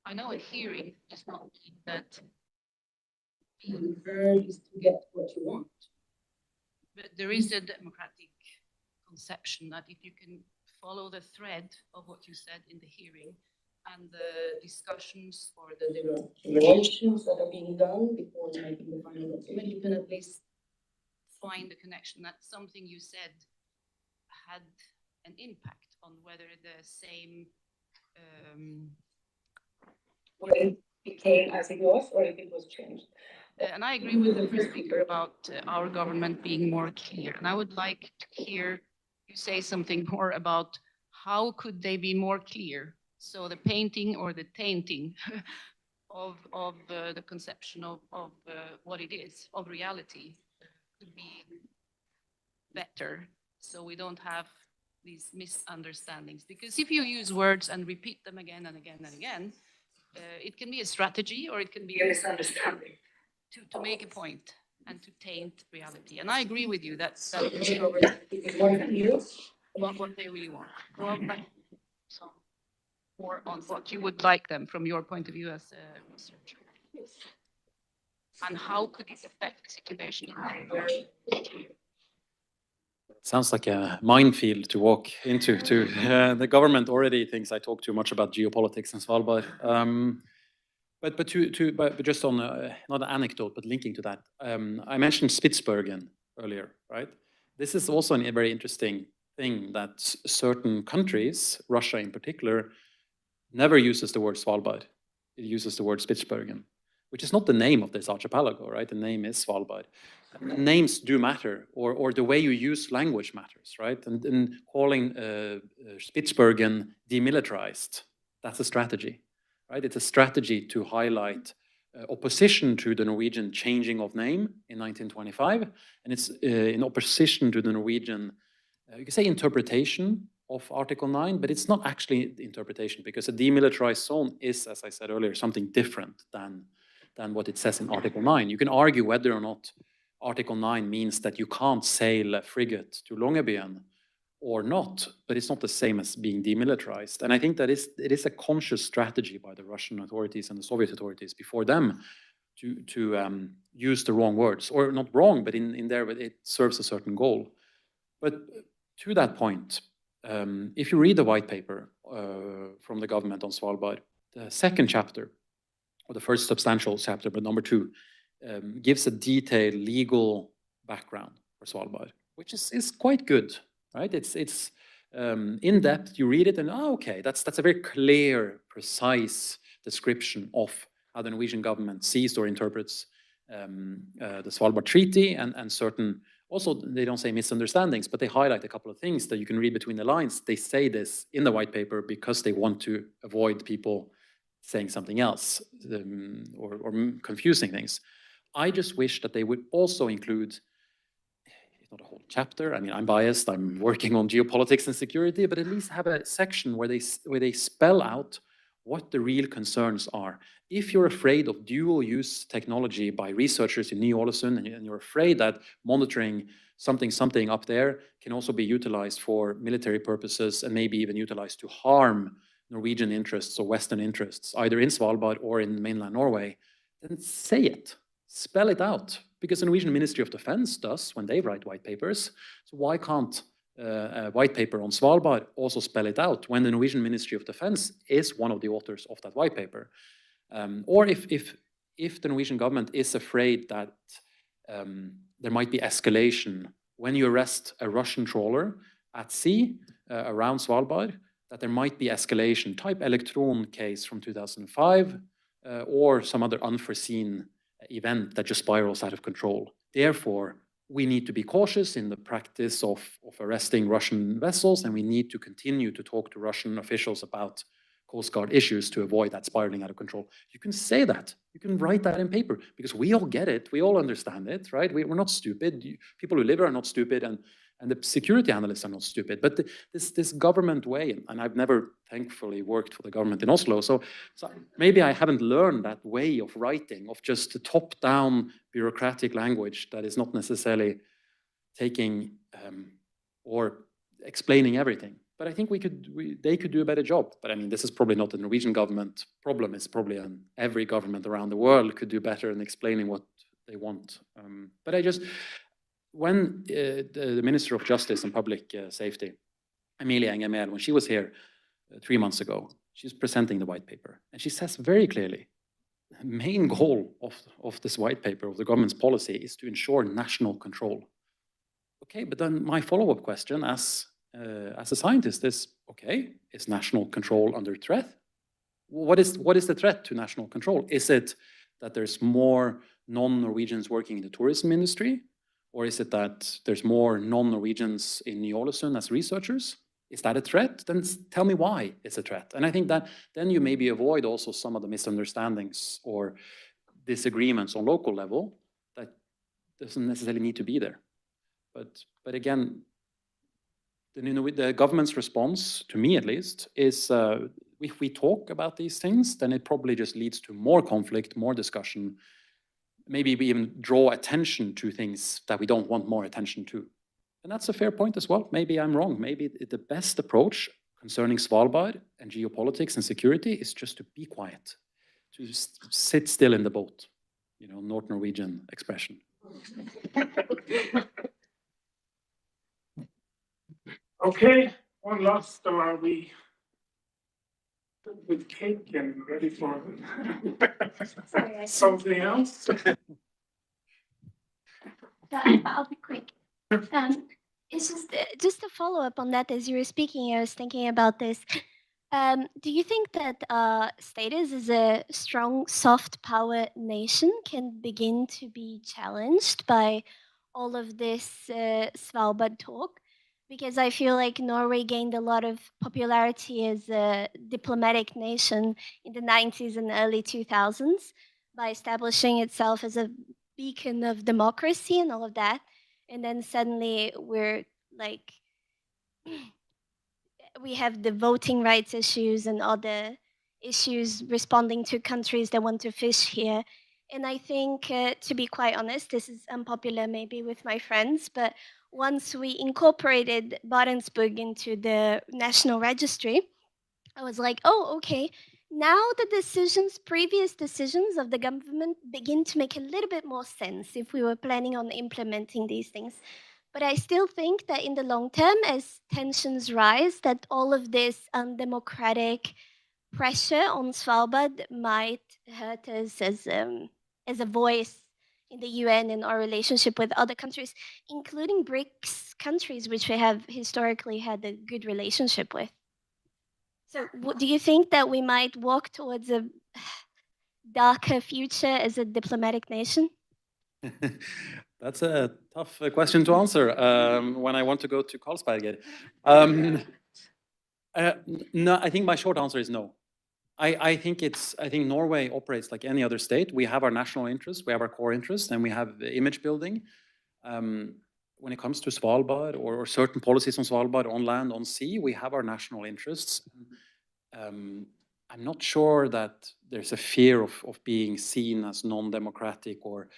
I know a hearing does not mean that being heard is to get what you want. But there is a democratic conception that if you can follow the thread of what you said in the hearing and the discussions or the deliberations that are being done before making the final document, you can at least find the connection that something you said had an impact on whether the same or it became as it was or if it was changed. And I agree with the first speaker about our government being more clear. And I would like to hear you say something more about how could they be more clear? So the painting or the tainting of the conception of what it is, of reality, could be better. So we don't have these misunderstandings. Because if you use words and repeat them again and again and again, it can be a strategy or it can be a misunderstanding to make a point and to taint reality. And I agree with you that is more than you about what they really want. So more on what you would like them from your point of view as a researcher. And how could it affect the situation? Sounds like a minefield to walk into. The government already thinks I talk too much about geopolitics in Svalbard. But just on not an anecdote, but linking to that, I mentioned Spitsbergen earlier, right? This is also a very interesting thing that certain countries, Russia in particular, never uses the word Svalbard. It uses the word Spitsbergen, which is not the name of this archipelago, right? The name is Svalbard. Names do matter, or the way you use language matters, right? And calling Spitsbergen demilitarized, that's a strategy, right? It's a strategy to highlight opposition to the Norwegian changing of name in 1925, and it's in opposition to the Norwegian, you can say interpretation of Article 9, but it's not actually the interpretation, because a demilitarized zone is, as I said earlier, something different than what it says in Article 9. You can argue whether or not Article 9 means that you can't sail a frigate to Longyearbyen or not, but it's not the same as being demilitarized. And I think that it is a conscious strategy by the Russian authorities and the Soviet authorities before them to use the wrong words, or not wrong, but in there it serves a certain goal. But to that point, if you read the white paper from the government on Svalbard, the second chapter, or the first substantial chapter, but number 2, gives a detailed legal background for Svalbard, which is quite good, right? It's in depth. You read it and okay, that's a very clear, precise description of how the Norwegian government sees or interprets the Svalbard Treaty and certain. Also, they don't say misunderstandings, but they highlight a couple of things that you can read between the lines. They say this in the white paper because they want to avoid people saying something else or confusing things. I just wish that they would also include, not a whole chapter, I mean, I'm biased, I'm working on geopolitics and security, but at least have a section where they spell out what the real concerns are. If you're afraid of dual-use technology by researchers in Ny-Ålesund, and you're afraid that monitoring something up there can also be utilized for military purposes and maybe even utilized to harm Norwegian interests or Western interests, either in Svalbard or in mainland Norway, then say it, spell it out, because the Norwegian Ministry of Defense does when they write white papers. So why can't a white paper on Svalbard also spell it out when the Norwegian Ministry of Defense is one of the authors of that white paper? Or if the Norwegian government is afraid that there might be escalation when you arrest a Russian trawler at sea around Svalbard, that there might be escalation, type Electron case from 2005, or some other unforeseen event that just spirals out of control. Therefore, we need to be cautious in the practice of arresting Russian vessels, and we need to continue to talk to Russian officials about Coast Guard issues to avoid that spiraling out of control. You can say that. You can write that in paper, because we all get it. We all understand it, right? We're not stupid. People who live here are not stupid, and the security analysts are not stupid. But this government way, and I've never, thankfully, worked for the government in Oslo, so maybe I haven't learned that way of writing, of just the top-down bureaucratic language that is not necessarily taking or explaining everything. But I think they could do a better job. But I mean, this is probably not a Norwegian government problem. It's probably every government around the world could do better in explaining what they want. But when the Minister of Justice and Public Safety, Emilie Enger Mehl, when she was here 3 months ago, she's presenting the white paper. And she says very clearly, the main goal of this white paper, of the government's policy, is to ensure national control. Okay, but then my follow-up question as a scientist is, okay, is national control under threat? What is the threat to national control? Is it that there's more non-Norwegians working in the tourism industry? Or is it that there's more non-Norwegians in Ny-Ålesund as researchers? Is that a threat? Then tell me why it's a threat. And I think that then you maybe avoid also some of the misunderstandings or disagreements on local level that doesn't necessarily need to be there. But again, the government's response, to me at least, is if we talk about these things, then it probably just leads to more conflict, more discussion. Maybe we even draw attention to things that we don't want more attention to. And that's a fair point as well. Maybe I'm wrong. Maybe the best approach concerning Svalbard and geopolitics and security is just to be quiet, to just sit still in the boat, you know, North Norwegian expression. Okay, one last, or are we with cake and ready for something else? I'll be quick. It's just a follow up on that. As you were speaking, I was thinking about this. Do you think that status as a strong soft power nation can begin to be challenged by all of this Svalbard talk? Because I feel like Norway gained a lot of popularity as a diplomatic nation in the 90s and early 2000s by establishing itself as a beacon of democracy and all of that. And then suddenly we're like, we have the voting rights issues and other issues responding to countries that want to fish here. And I think, to be quite honest, this is unpopular maybe with my friends, but once we incorporated Barentsburg into the national registry, I was like, oh, okay, now the previous decisions of the government begin to make a little bit more sense if we were planning on implementing these things. But I still think that in the long term, as tensions rise, that all of this undemocratic pressure on Svalbard might hurt us as a voice in the UN and our relationship with other countries, including BRICS countries, which we have historically had a good relationship with. So do you think that we might walk towards a darker future as a diplomatic nation? That's a tough question to answer when I want to go to Carlsberg. No, I think my short answer is no. I think Norway operates like any other state. We have our national interests, we have our core interests, and we have image building. When it comes to Svalbard or certain policies on Svalbard, on land, on sea, we have our national interests. I'm not sure that there's a fear of being seen as non-democratic or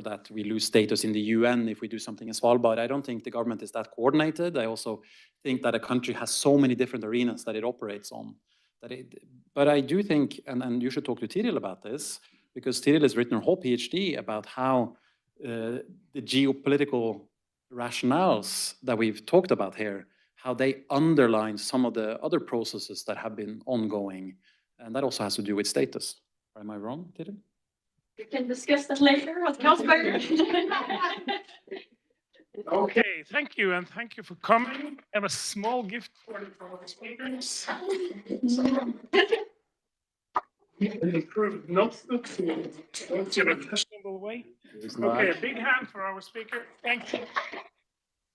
that we lose status in the UN if we do something in Svalbard. I don't think the government is that coordinated. I also think that a country has so many different arenas that it operates on. But I do think, and you should talk to Tiril about this, because Tiril has written her whole PhD about how the geopolitical rationales that we've talked about here, how they underline some of the other processes that have been ongoing. And that also has to do with status. Am I wrong, Tiril? We can discuss that later at Carlsberg. Okay, thank you, and thank you for coming. I have a small gift for the speakers. Improved notebook to a fashionable away. Okay, a big hand for our speaker. Thank you.